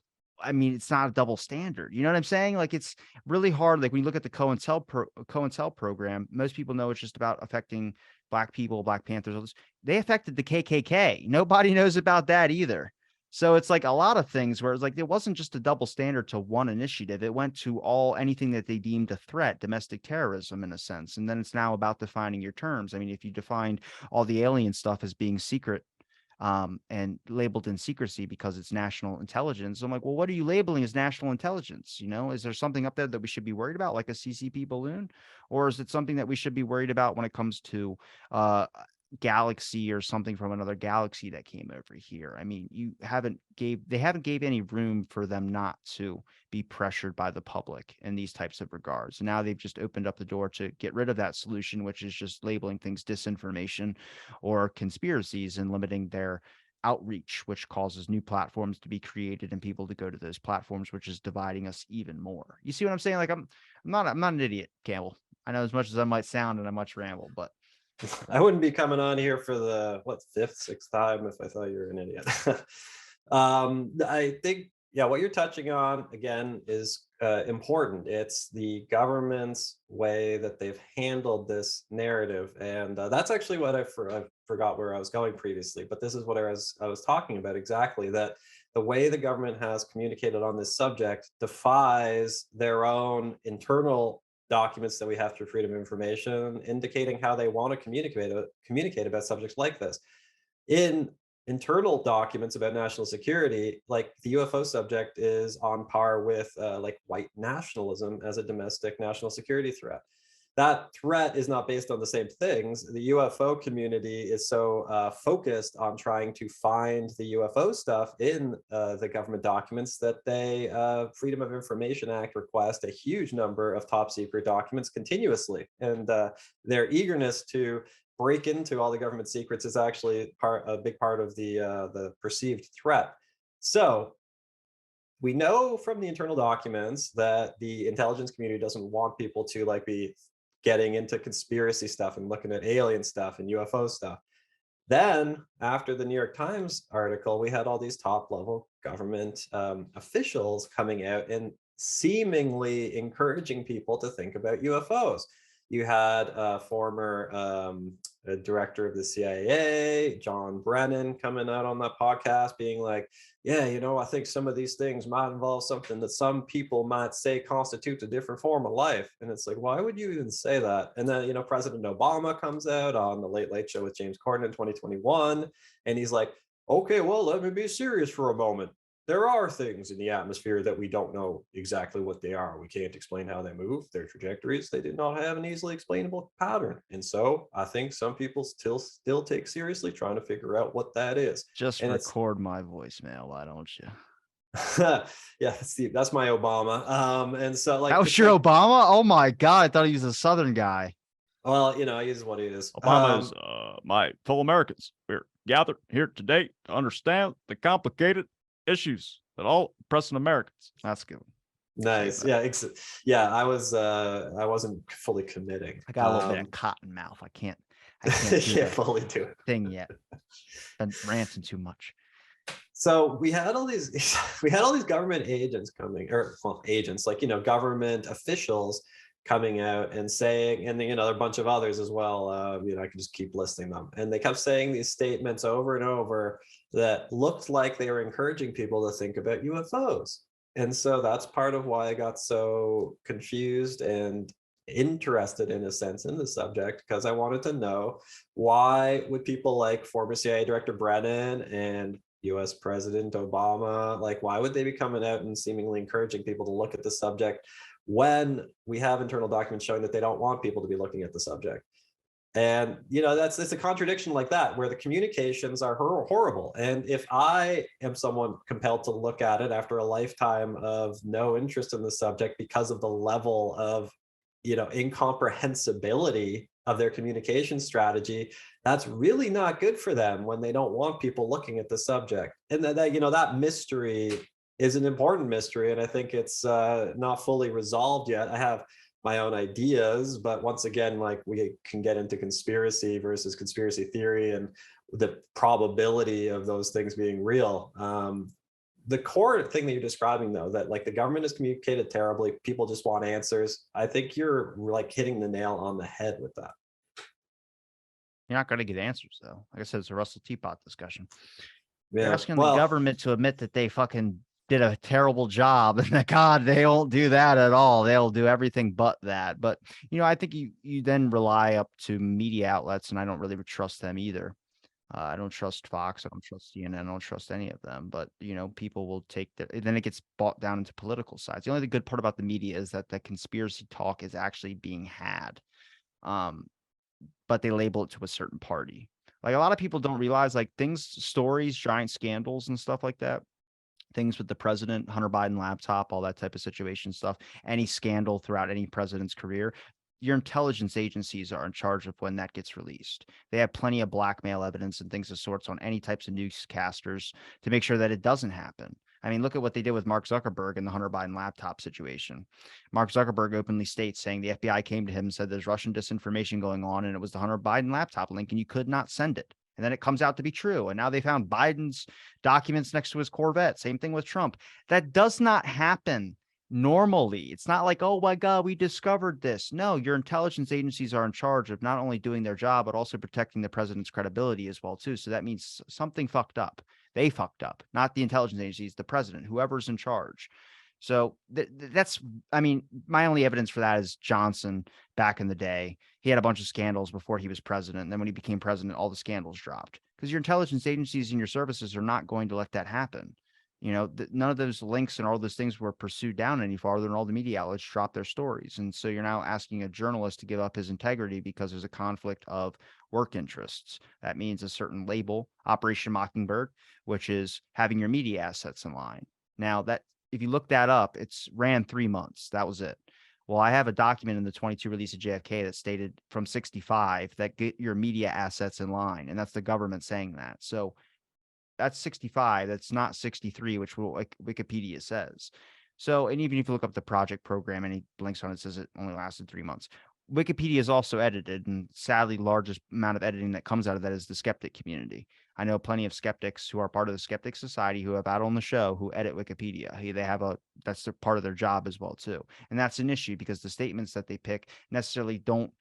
I mean, it's not a double standard. You know what I'm saying? Like it's really hard. Like when you look at the COINTEL program, most people know it's just about affecting black people, Black Panthers. All this. They affected the KKK. Nobody knows about that either. So it's like a lot of things where it's like it wasn't just a double standard to one initiative. It went to anything that they deemed a threat, domestic terrorism in a sense. And then it's now about defining your terms. I mean, if you defined all the alien stuff as being secret, and labeled in secrecy because it's national intelligence. I'm like, well, what are you labeling as national intelligence? Is there something up there that we should be worried about, like a CCP balloon, or is it something that we should be worried about when it comes to galaxy or something from another galaxy that came over here? I mean, they haven't gave any room for them not to be pressured by the public in these types of regards. And now they've just opened up the door to get rid of that solution, which is just labeling things disinformation or conspiracies and limiting their outreach, which causes new platforms to be created and people to go to those platforms, which is dividing us even more. You see what I'm saying? Like I'm not an idiot, Campbell. I know as much as I might sound and I much ramble, but I wouldn't be coming on here for the fifth, sixth time if I thought you were an idiot. I think, yeah, what you're touching on again is important. It's the government's way that they've handled this narrative, and that's actually what I forgot where I was going previously. But this is what I was talking about exactly. That the way the government has communicated on this subject defies their own internal documents that we have through freedom of information, indicating how they want to communicate about subjects like this. In internal documents about national security, like the UFO subject is on par with like white nationalism as a domestic national security threat. That threat is not based on the same things. The UFO community is so focused on trying to find the UFO stuff in the government documents that they, Freedom of Information Act, request a huge number of top secret documents continuously. And their eagerness to break into all the government secrets is actually a big part of the perceived threat. So we know from the internal documents that the intelligence community doesn't want people to like be getting into conspiracy stuff and looking at alien stuff and UFO stuff. Then, after the New York Times article, we had all these top level government officials coming out and seemingly encouraging people to think about UFOs. You had a former director of the CIA, John Brennan, coming out on that podcast being like, yeah, I think some of these things might involve something that some people might say constitutes a different form of life. And it's like, why would you even say that? And then, President Obama comes out on the Late Late Show with James Corden in 2021, and he's like, okay, well, let me be serious for a moment. There are things in the atmosphere that we don't know exactly what they are. We can't explain how they move, their trajectories. They did not have an easily explainable pattern. And so I think some people still take seriously trying to figure out what that is. Just And record my voicemail, why don't you? yeah, that's my Obama. And so like That was your Obama? Oh my God, I thought he was a Southern guy. Well, he is what he is. Obama is my fellow Americans. We're gathered here today to understand the complicated issues that all oppressing Americans. That's good. Nice. Yeah. I wasn't fully committing. I got a little bit of cotton mouth. I can't do fully do it thing yet. Been ranting too much. So we had all these government agents coming, or agents, like, government officials coming out and saying, and there are a bunch of others as well. I could just keep listing them. And they kept saying these statements over and over that looked like they were encouraging people to think about UFOs. And so that's part of why I got so confused and interested, in a sense, in the subject, because I wanted to know, why would people like former CIA Director Brennan and US President Obama, like, why would they be coming out and seemingly encouraging people to look at the subject when we have internal documents showing that they don't want people to be looking at the subject? And it's a contradiction like that, where the communications are horrible. And if I am someone compelled to look at it after a lifetime of no interest in the subject because of the level of incomprehensibility of their communication strategy, that's really not good for them when they don't want people looking at the subject. And that mystery is an important mystery, and I think it's not fully resolved yet. I have my own ideas, but once again, like, we can get into conspiracy versus conspiracy theory and the probability of those things being real. The core thing that you're describing, though, that like the government has communicated terribly, people just want answers, I think you're like hitting the nail on the head with that. You're not going to get answers, though. Like I said, it's a Russell Teapot discussion. Yeah. You're asking the government to admit that they fucking did a terrible job, and that, God, they won't do that at all. They'll do everything but that. But I think you then rely up to media outlets, and I don't really trust them either. I don't trust Fox. I don't trust CNN. I don't trust any of them. But people will take then it gets bought down into political sides. The only good part about the media is that the conspiracy talk is actually being had, but they label it to a certain party. Like, a lot of people don't realize, like, stories, giant scandals and stuff like that. Things with the president, Hunter Biden laptop, all that type of situation stuff, any scandal throughout any president's career, your intelligence agencies are in charge of when that gets released. They have plenty of blackmail evidence and things of sorts on any types of newscasters to make sure that it doesn't happen. I mean, look at what they did with Mark Zuckerberg in the Hunter Biden laptop situation. Mark Zuckerberg openly states, saying the FBI came to him and said there's Russian disinformation going on, and it was the Hunter Biden laptop link, and you could not send it. And then it comes out to be true. And now they found Biden's documents next to his Corvette. Same thing with Trump. That does not happen normally. It's not like, oh my God, we discovered this. No, your intelligence agencies are in charge of not only doing their job, but also protecting the president's credibility as well, too. So that means something fucked up. They fucked up, not the intelligence agencies, the president, whoever's in charge. So that's, I mean, my only evidence for that is Johnson back in the day. He had a bunch of scandals before he was president. And then when he became president, all the scandals dropped, because your intelligence agencies and your services are not going to let that happen. None of those links and all those things were pursued down any farther, and all the media outlets dropped their stories. And so you're now asking a journalist to give up his integrity because there's a conflict of work interests. That means a certain label, Operation Mockingbird, which is having your media assets in line. Now, that, if you look that up, it's ran 3 months. That was it. Well, I have a document in the 22 release of JFK that stated from 65 that get your media assets in line. And that's the government saying that. So that's 65. That's not 63, which like Wikipedia says. So, and even if you look up the project program, any links on it says it only lasted 3 months. Wikipedia is also edited, and sadly, largest amount of editing that comes out of that is the skeptic community. I know plenty of skeptics who are part of the Skeptic Society who have out on the show who edit Wikipedia. They have that's their part of their job as well too, and that's an issue because the statements that they pick necessarily don't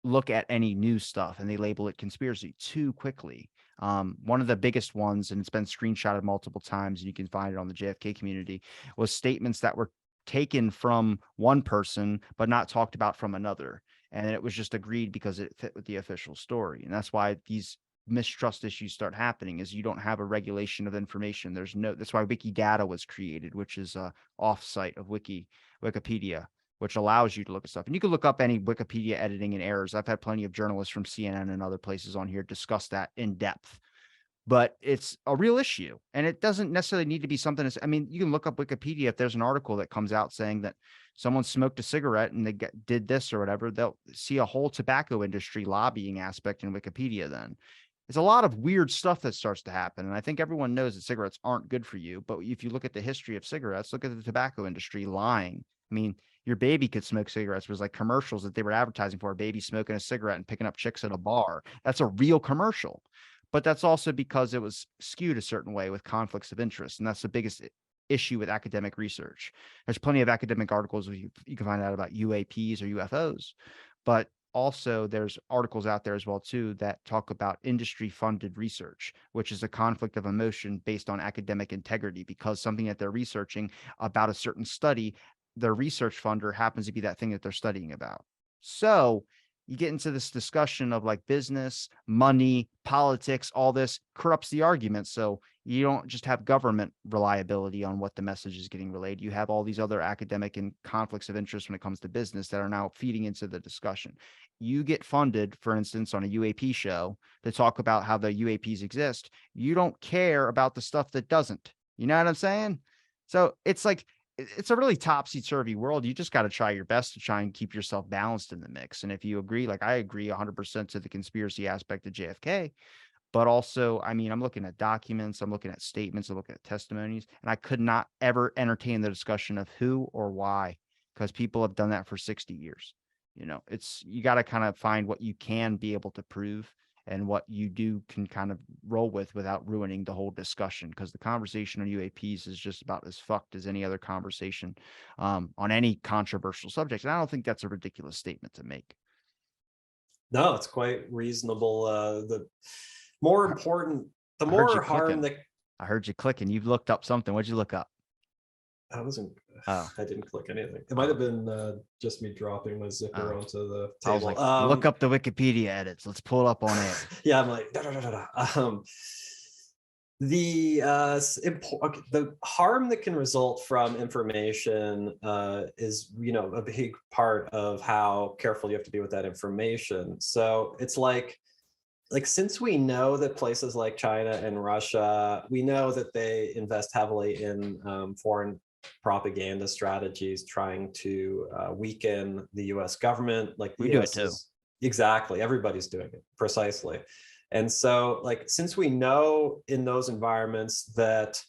look at any new stuff, and they label it conspiracy too quickly. One of the biggest ones, and it's been screenshotted multiple times, and you can find it on the JFK community, was statements that were taken from one person but not talked about from another, and it was just agreed because it fit with the official story. And that's why these mistrust issues start happening, is you don't have a regulation of information. That's why Wikidata was created, which is a offsite of Wikipedia, which allows you to look at stuff. And you can look up any Wikipedia editing and errors. I've had plenty of journalists from CNN and other places on here discuss that in depth. But it's a real issue. And it doesn't necessarily need to be something that's, I mean, you can look up Wikipedia. If there's an article that comes out saying that someone smoked a cigarette and they did this or whatever, they'll see a whole tobacco industry lobbying aspect in Wikipedia then. It's a lot of weird stuff that starts to happen. And I think everyone knows that cigarettes aren't good for you. But if you look at the history of cigarettes, look at the tobacco industry lying. I mean, your baby could smoke cigarettes. It was like commercials that they were advertising for a baby smoking a cigarette and picking up chicks at a bar. That's a real commercial. But that's also because it was skewed a certain way with conflicts of interest. And that's the biggest issue with academic research. There's plenty of academic articles you can find out about UAPs or UFOs, but also there's articles out there as well too that talk about industry funded research, which is a conflict of emotion based on academic integrity, because something that they're researching about a certain study, their research funder happens to be that thing that they're studying about. So you get into this discussion of like business, money, politics, all this corrupts the argument. So you don't just have government reliability on what the message is getting relayed. You have all these other academic and conflicts of interest when it comes to business that are now feeding into the discussion. You get funded, for instance, on a UAP show to talk about how the UAPs exist. You don't care about the stuff that doesn't. You know what I'm saying? So it's like, it's a really topsy-turvy world. You just got to try your best to try and keep yourself balanced in the mix. And if you agree, like I agree 100% to the conspiracy aspect of JFK, but also, I mean, I'm looking at documents, I'm looking at statements, I'm looking at testimonies, and I could not ever entertain the discussion of who or why, because people have done that for 60 years. You know, you got to kind of find what you can be able to prove and what you can kind of roll with without ruining the whole discussion, because the conversation on UAPs is just about as fucked as any other conversation on any controversial subject. And I don't think that's a ridiculous statement to make. No, it's quite reasonable. The more important, the more harm that I heard you clicking. You've looked up something. What'd you look up? I wasn't. Oh. I didn't click anything. It might have been just me dropping my zipper onto the table. I was like, look up the Wikipedia edits. Let's pull it up on air. Yeah, I'm like, the harm that can result from information is, a big part of how careful you have to be with that information. So it's like since we know that places like China and Russia, we know that they invest heavily in foreign propaganda strategies trying to weaken the US government. Like we do it too. Exactly. Everybody's doing it. Precisely. And so since we know in those environments that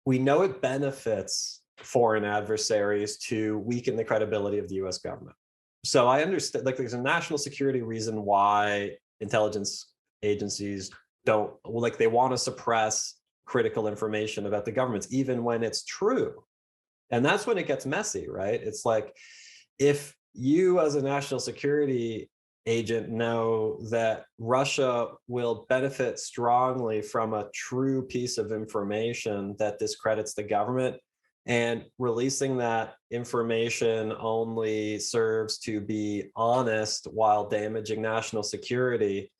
we know it benefits foreign adversaries to weaken the credibility of the US government. So I understand, there's a national security reason why intelligence agencies they want to suppress critical information about the governments, even when it's true. And that's when it gets messy, right? It's like, if you as a national security agent know that Russia will benefit strongly from a true piece of information that discredits the government, and releasing that information only serves to be honest while damaging national security,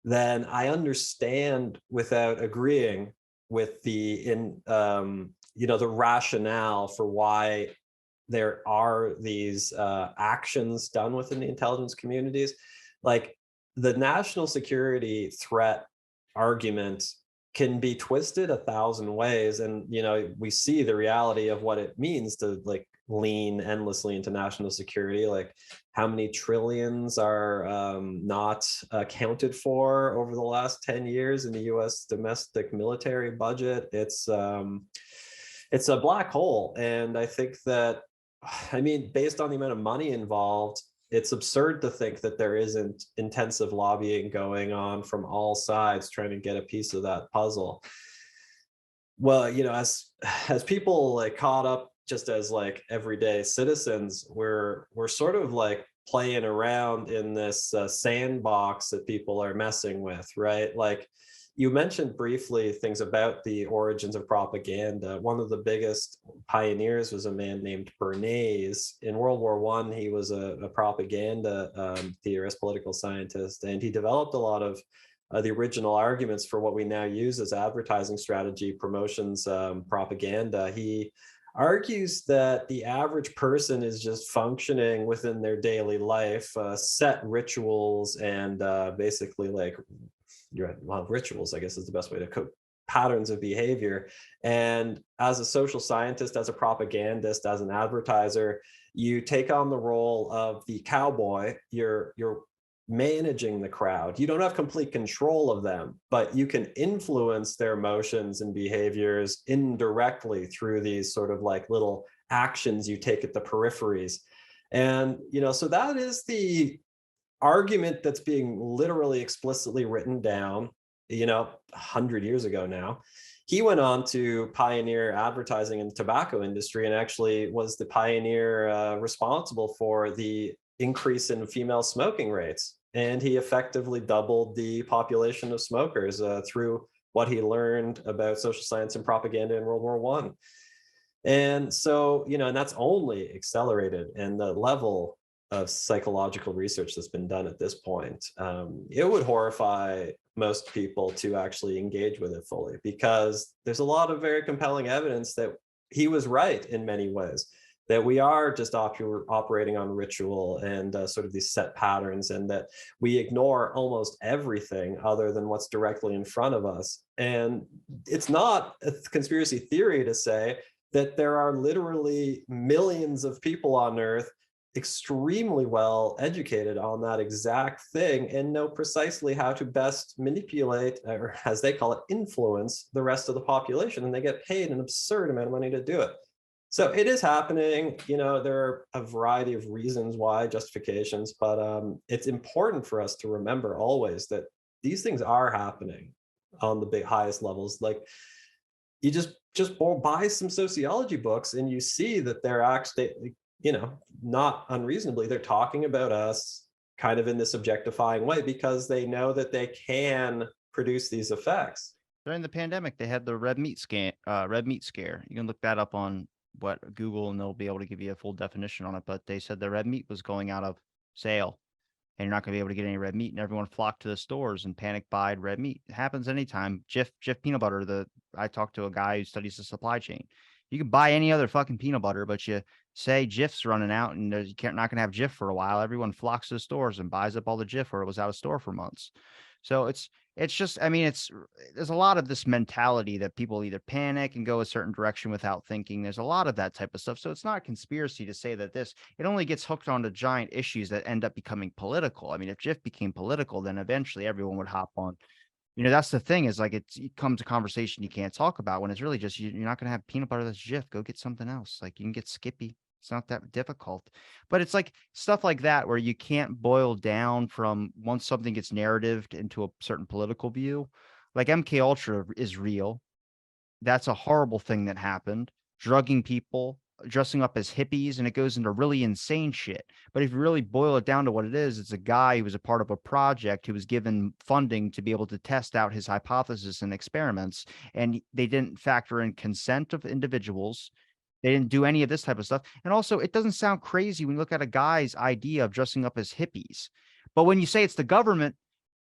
then I understand without agreeing with the rationale for why there are these actions done within the intelligence communities. Like, the national security threat argument can be twisted 1,000 ways, and we see the reality of what it means to lean endlessly into national security. Like, how many trillions are not accounted for over the last 10 years in the US domestic military budget? It's a black hole. And I think that, based on the amount of money involved, it's absurd to think that there isn't intensive lobbying going on from all sides trying to get a piece of that puzzle. Well, you know, as people like caught up just as like everyday citizens, we're sort of like playing around in this sandbox that people are messing with, right? Like you mentioned briefly things about the origins of propaganda. One of the biggest pioneers was a man named Bernays. In World War I, he was a propaganda theorist, political scientist, and he developed a lot of the original arguments for what we now use as advertising strategy, promotions, propaganda. He argues that the average person is just functioning within their daily life, set rituals, and basically like well, rituals, I guess is the best way to cope, patterns of behavior. And as a social scientist, as a propagandist, as an advertiser, you take on the role of the cowboy. You're managing the crowd. You don't have complete control of them, but you can influence their emotions and behaviors indirectly through these sort of like little actions you take at the peripheries. And, you know, so that is the argument that's being literally explicitly written down, you know, 100 years ago now. He went on to pioneer advertising in the tobacco industry and actually was the pioneer responsible for the increase in female smoking rates. And he effectively doubled the population of smokers through what he learned about social science and propaganda in World War I. And so, you know, and that's only accelerated. And the level of psychological research that's been done at this point, it would horrify most people to actually engage with it fully, because there's a lot of very compelling evidence that he was right in many ways, that we are just operating on ritual and sort of these set patterns, and that we ignore almost everything other than what's directly in front of us. And it's not a conspiracy theory to say that there are literally millions of people on Earth extremely well educated on that exact thing and know precisely how to best manipulate, or as they call it, influence the rest of the population. And they get paid an absurd amount of money to do it. So it is happening. You know, there are a variety of reasons why, justifications, but it's important for us to remember always that these things are happening on the big highest levels. Like you just buy some sociology books and you see that they're actually, you know, not unreasonably, they're talking about us kind of in this objectifying way because they know that they can produce these effects. During the pandemic, they had the red meat scare. You can look that up on what Google, and they'll be able to give you a full definition on it. But they said the red meat was going out of sale, and you're not going to be able to get any red meat. And everyone flocked to the stores and panic buyed red meat. It happens anytime. Jif peanut butter. I talked to a guy who studies the supply chain. You can buy any other fucking peanut butter, but you say Jif's running out and you're not going to have Jif for a while. Everyone flocks to the stores and buys up all the Jif, or it was out of store for months. So it's just, I mean, there's a lot of this mentality that people either panic and go a certain direction without thinking. There's a lot of that type of stuff. So it's not a conspiracy to say that it only gets hooked onto giant issues that end up becoming political. I mean, if Jif became political, then eventually everyone would hop on. You know, that's the thing, is like it comes a conversation you can't talk about when it's really just you're not going to have peanut butter that's Jif. Go get something else. Like you can get Skippy. It's not that difficult. But it's like stuff like that where you can't boil down from once something gets narratived into a certain political view. Like MK Ultra is real. That's a horrible thing that happened. Drugging people, dressing up as hippies, and it goes into really insane shit. But if you really boil it down to what it is, it's a guy who was a part of a project who was given funding to be able to test out his hypothesis and experiments. And they didn't factor in consent of individuals. They didn't do any of this type of stuff. And also, it doesn't sound crazy when you look at a guy's idea of dressing up as hippies. But when you say it's the government,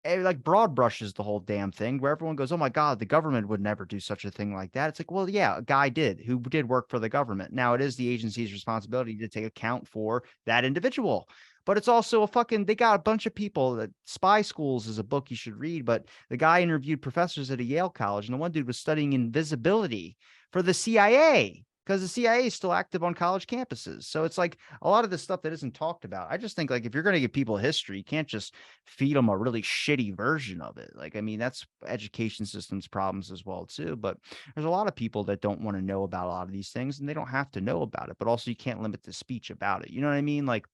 it like broad brushes the whole damn thing, where everyone goes, oh my God, the government would never do such a thing like that. It's like, well, yeah, a guy who did work for the government. Now it is the agency's responsibility to take account for that individual. But it's also they got a bunch of people that Spy Schools is a book you should read. But the guy interviewed professors at a Yale college, and the one dude was studying invisibility for the CIA, because the CIA is still active on college campuses. So it's like a lot of this stuff that isn't talked about. I just think, like, if you're going to give people history, you can't just feed them a really shitty version of it. Like, I mean, that's education systems problems as well, too. But there's a lot of people that don't want to know about a lot of these things, and they don't have to know about it. But also, you can't limit the speech about it. You know what I mean? Like,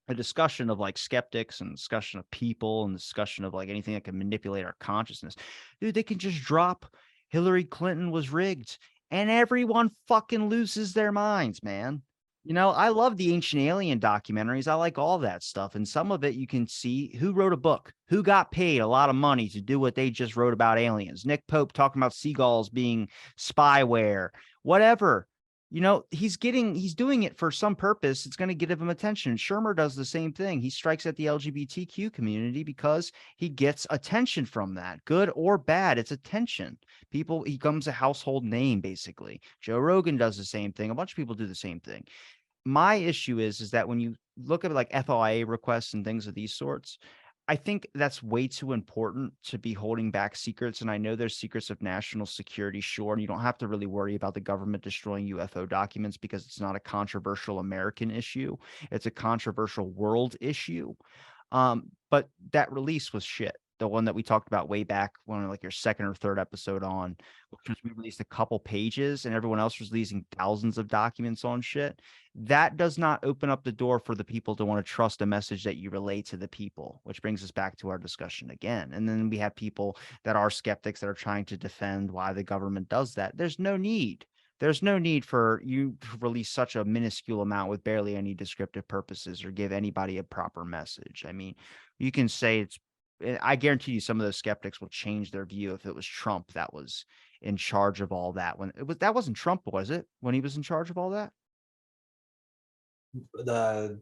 a discussion of like skeptics and discussion of people and discussion of like anything that can manipulate our consciousness. Dude, they can just drop Hillary Clinton was rigged and everyone fucking loses their minds, man. You know, I love the ancient alien documentaries. I like all that stuff. And some of it you can see who wrote a book, who got paid a lot of money to do what they just wrote about aliens. Nick Pope talking about seagulls being spyware, whatever. You know, he's doing it for some purpose. It's going to give him attention. Shermer does the same thing. He strikes at the LGBTQ community because he gets attention from that, good or bad. It's attention. He becomes a household name, basically. Joe Rogan does the same thing. A bunch of people do the same thing. My issue is that when you look at like FOIA requests and things of these sorts, I think that's way too important to be holding back secrets. And I know there's secrets of national security, sure. And you don't have to really worry about the government destroying UFO documents because it's not a controversial American issue. It's a controversial world issue. But that release was shit. The one that we talked about way back when like your second or third episode on, which was we released a couple pages and everyone else was releasing thousands of documents on shit. That does not open up the door for the people to want to trust a message that you relay to the people, which brings us back to our discussion again. And then we have people that are skeptics that are trying to defend why the government does that. There's no need. There's no need for you to release such a minuscule amount with barely any descriptive purposes or give anybody a proper message. I mean, you can say I guarantee you some of those skeptics will change their view if it was Trump that was in charge of all that. That wasn't Trump, was it? When he was in charge of all that?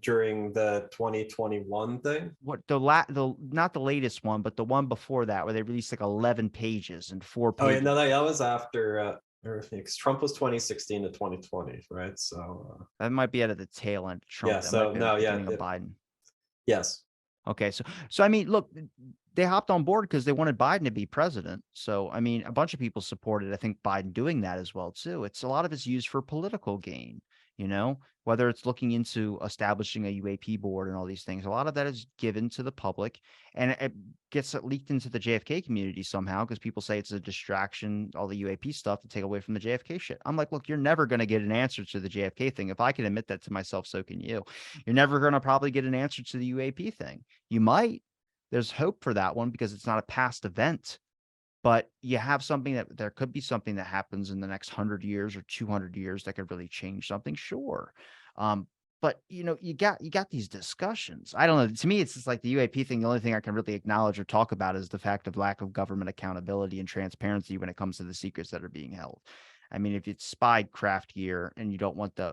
During the 2021 thing. What not the latest one, but the one before that where they released like 11 pages and 4 Oh yeah, pages. no, that was after because Trump was 2016 to 2020, right? So That might be out of the tail end of Trump. yeah, That so might be at no, the yeah, beginning of Biden. yes. Okay, so I mean, look, they hopped on board because they wanted Biden to be president. So I mean, a bunch of people supported, I think, Biden doing that as well too. It's a lot of it's used for political gain, you know, whether it's looking into establishing a UAP board and all these things. A lot of that is given to the public, and it gets leaked into the JFK community somehow because people say it's a distraction, all the UAP stuff to take away from the JFK shit. I'm like, look, you're never going to get an answer to the JFK thing. If I can admit that to myself, so can you. You're never going to probably get an answer to the UAP thing. You might. There's hope for that one because it's not a past event, but you have something that there could be something that happens in the next 100 years or 200 years that could really change something. Sure. But you know, you got these discussions. I don't know. To me, it's just like the UAP thing. The only thing I can really acknowledge or talk about is the fact of lack of government accountability and transparency when it comes to the secrets that are being held. I mean, if it's spy craft gear and you don't want I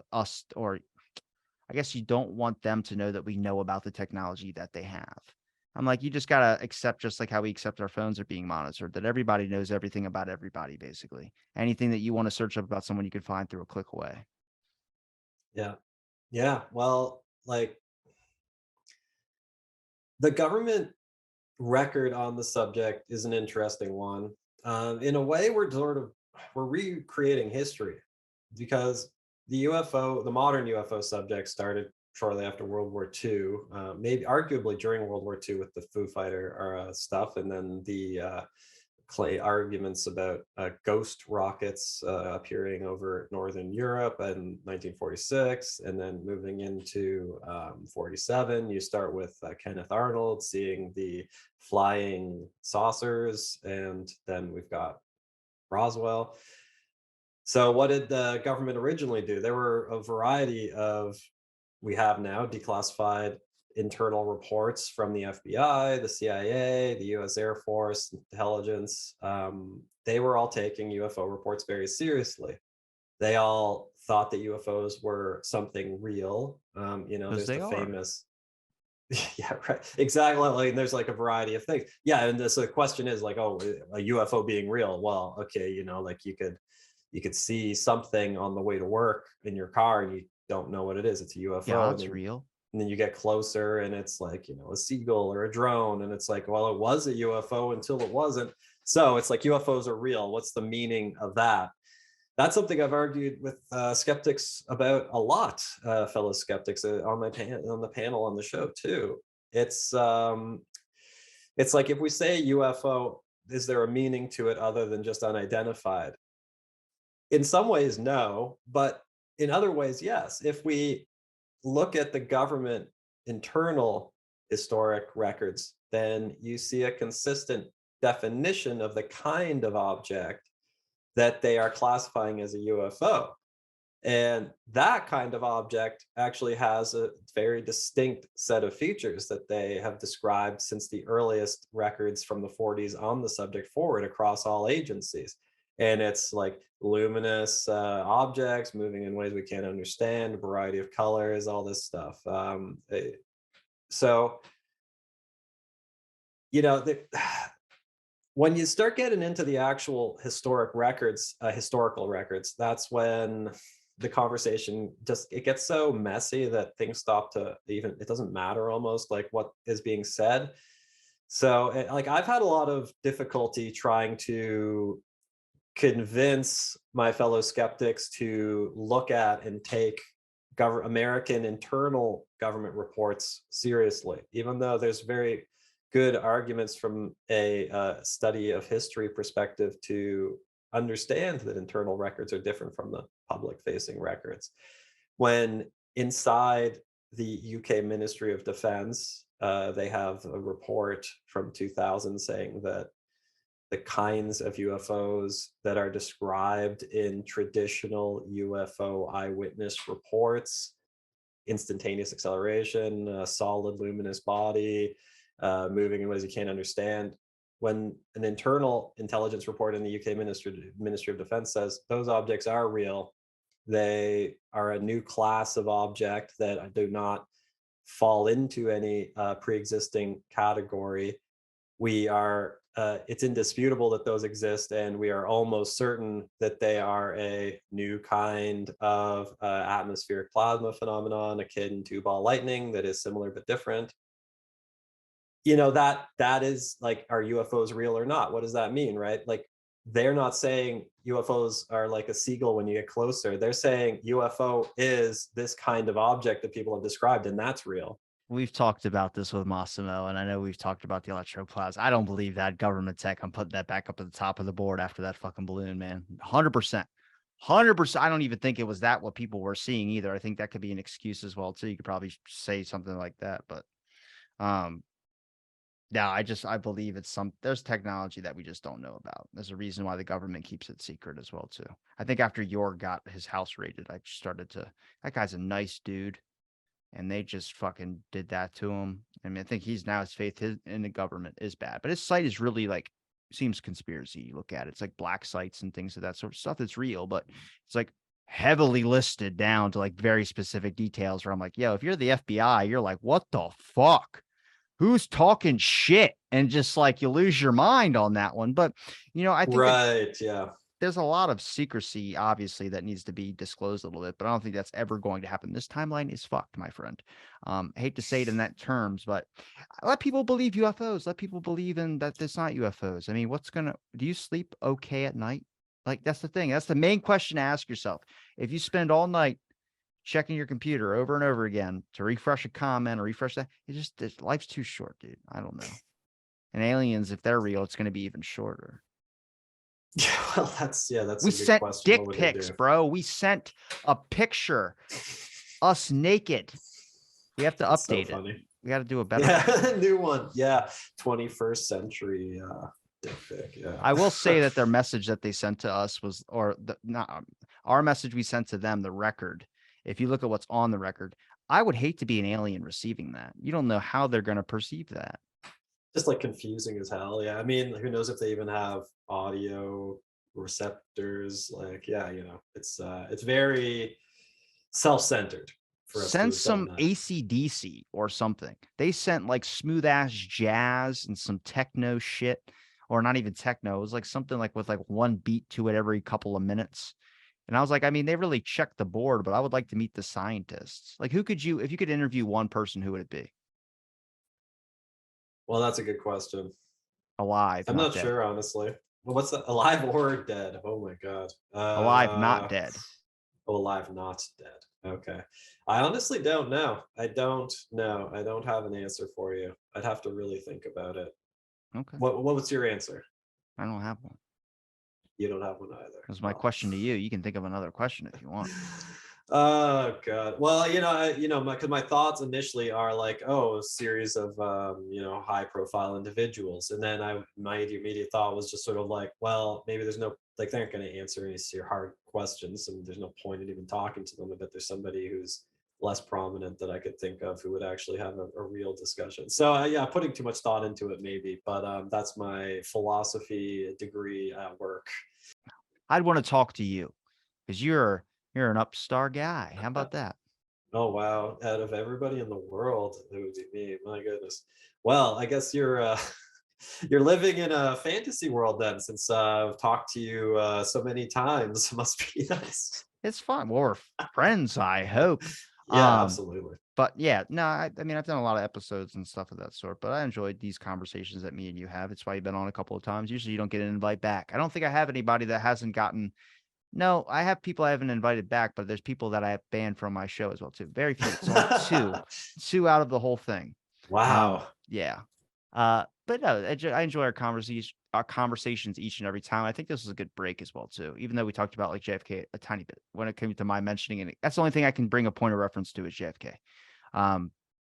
guess you don't want them to know that we know about the technology that they have. I'm like, you just got to accept, just like how we accept our phones are being monitored, that everybody knows everything about everybody, basically. Anything that you want to search up about someone, you can find through a click away. Yeah. Yeah. Well, like the government record on the subject is an interesting one. In a way, we're recreating history because the modern UFO subject started shortly after World War II, maybe arguably during World War II with the Foo Fighter stuff, and then the clay arguments about ghost rockets appearing over Northern Europe in 1946, and then moving into 47, you start with Kenneth Arnold seeing the flying saucers, and then we've got Roswell. So what did the government originally do? There were a variety of, we have now declassified internal reports from the FBI, the CIA, the US Air Force, intelligence. They were all taking UFO reports very seriously. They all thought that UFOs were something real. You know, there's the famous, yeah, right, exactly. Like, there's like a variety of things. Yeah, and so the question is like, oh, a UFO being real? Well, okay, you know, like you could see something on the way to work in your car and you don't know what it is. It's a UFO. Yeah, it's real. And then you get closer and it's like, you know, a seagull or a drone. And it's like, well, it was a UFO until it wasn't. So it's like UFOs are real. What's the meaning of that? That's something I've argued with skeptics about a lot, fellow skeptics on the panel on the show too. It's like, if we say UFO, is there a meaning to it other than just unidentified? In some ways, no, but in other ways, yes. If we look at the government internal historic records, then you see a consistent definition of the kind of object that they are classifying as a UFO. And that kind of object actually has a very distinct set of features that they have described since the earliest records from the 40s on the subject forward across all agencies. And it's like luminous objects moving in ways we can't understand, a variety of colors, all this stuff. So, you know, when you start getting into the actual historic records, historical records, that's when the conversation just, it gets so messy that things stop to even, it doesn't matter almost like what is being said. So like I've had a lot of difficulty trying to convince my fellow skeptics to look at and take American internal government reports seriously, even though there's very good arguments from a study of history perspective to understand that internal records are different from the public facing records. When inside the UK Ministry of Defense, they have a report from 2000 saying that the kinds of UFOs that are described in traditional UFO eyewitness reports, instantaneous acceleration, a solid luminous body, moving in ways you can't understand. When an internal intelligence report in the UK Ministry of Defense says those objects are real, they are a new class of object that do not fall into any pre-existing category, we are it's indisputable that those exist, and we are almost certain that they are a new kind of atmospheric plasma phenomenon akin to ball lightning that is similar but different. You know, that is like, are UFOs real or not? What does that mean, right? Like, they're not saying UFOs are like a seagull when you get closer. They're saying UFO is this kind of object that people have described, and that's real. We've talked about this with Massimo, and I know we've talked about the electroplasm. I don't believe that government tech. I'm putting that back up at the top of the board after that fucking balloon, man. 100%. 100%. I don't even think it was that what people were seeing either. I think that could be an excuse as well, too. You could probably say something like that, but yeah, I believe it's there's technology that we just don't know about. There's a reason why the government keeps it secret as well, too. I think after York got his house raided, I started to, that guy's a nice dude. And they just fucking did that to him. I mean, I think he's now, his faith in the government is bad, but his site is really like, seems conspiracy. You look at it, it's like black sites and things of that sort of stuff that's real, but it's like heavily listed down to like very specific details where I'm like, yo, if you're the FBI, you're like, what the fuck? Who's talking shit? And just like, you lose your mind on that one. But, you know, I think Right, yeah. there's a lot of secrecy, obviously, that needs to be disclosed a little bit, but I don't think that's ever going to happen. This timeline is fucked, my friend. I hate to say it in that terms, but let people believe UFOs. Let people believe in that it's not UFOs. I mean, do you sleep okay at night? Like, that's the thing. That's the main question to ask yourself. If you spend all night checking your computer over and over again to refresh a comment or refresh that, life's too short, dude. I don't know. And aliens, if they're real, it's going to be even shorter. Yeah, well, that's We a good sent question. dick What would they pics, do? bro. We sent a picture, us naked. We have to That's so update it. funny. We got to do a better. Yeah, new one. Yeah, 21st century dick pic. Yeah. I will say that their message that they sent to us was, not our message we sent to them, the record. If you look at what's on the record, I would hate to be an alien receiving that. You don't know how they're going to perceive that. Just like confusing as hell. Yeah, I mean, who knows if they even have audio receptors? Like, yeah, you know, it's very self-centered for us to Send have some done that. AC/DC or something. They sent like smooth ass jazz and some techno shit, or not even techno. It was like something like with like one beat to it every couple of minutes. And I was like, I mean, they really checked the board, but I would like to meet the scientists. Like, if you could interview one person, who would it be? Well, that's a good question. Alive, I'm not dead. sure, honestly. Well, what's that? Alive or dead? Oh my god. Alive, not dead. Oh, alive, not dead. Okay. I honestly don't know. I don't know. I don't have an answer for you. I'd have to really think about it. Okay. What was your answer? I don't have one. You don't have one either. That's my Well. question to you. You can think of another question if you want. Oh God. Well, because my thoughts initially are like, oh, a series of high profile individuals, and then my immediate thought was just sort of like, well, maybe there's no like they aren't going to answer any hard questions, and there's no point in even talking to them. I bet there's somebody who's less prominent that I could think of who would actually have a real discussion. So yeah, putting too much thought into it maybe, but that's my philosophy degree at work. I'd want to talk to you because you're an upstart guy. How about that? Oh wow! Out of everybody in the world, it would be me. My goodness. Well, I guess you're you're living in a fantasy world then, since I've talked to you so many times. Must be nice. It's fun. Well, we're friends, I hope. Yeah, Um, absolutely. but yeah, no, I mean, I've done a lot of episodes and stuff of that sort, but I enjoyed these conversations that me and you have. It's why you've been on a couple of times. Usually you don't get an invite back. I don't think I have anybody that hasn't gotten. No, I have people I haven't invited back, but there's people that I have banned from my show as well too. Very few. It's only two out of the whole thing. Wow. Yeah. But no, I enjoy our conversations each and every time. I think this was a good break as well too. Even though we talked about like JFK a tiny bit when it came to my mentioning it, that's the only thing I can bring a point of reference to is JFK.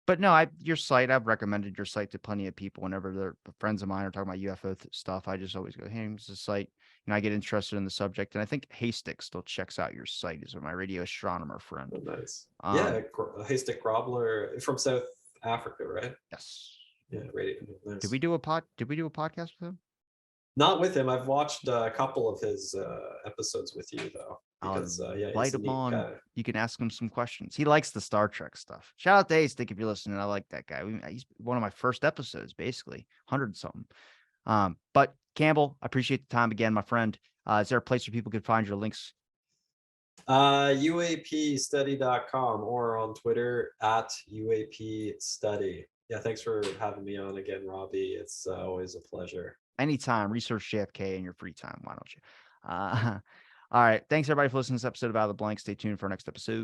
But no, I've recommended your site to plenty of people whenever they're friends of mine are talking about UFO stuff. I just always go, hey, it's a site, and I get interested in the subject. And I think Haystick still checks out your site as my radio astronomer friend. Oh, nice. Yeah, Haystack Grobler from South Africa, right? Yes. Yeah, radio. Nice. Did we do a podcast with him? Not with him. I've watched a couple of his episodes with you though, because yeah, Invite he's a him neat on. guy. You can ask him some questions. He likes the Star Trek stuff. Shout out to Haystick if you're listening. I like that guy. He's one of my first episodes, basically 100 something. But Campbell, I appreciate the time again, my friend. Is there a place where people could find your links? UAPstudy.com or on Twitter at UAPstudy. Yeah, thanks for having me on again, Robbie. It's always a pleasure. Anytime, research JFK in your free time. Why don't you? All right. Thanks everybody for listening to this episode of Out of the Blank. Stay tuned for our next episode.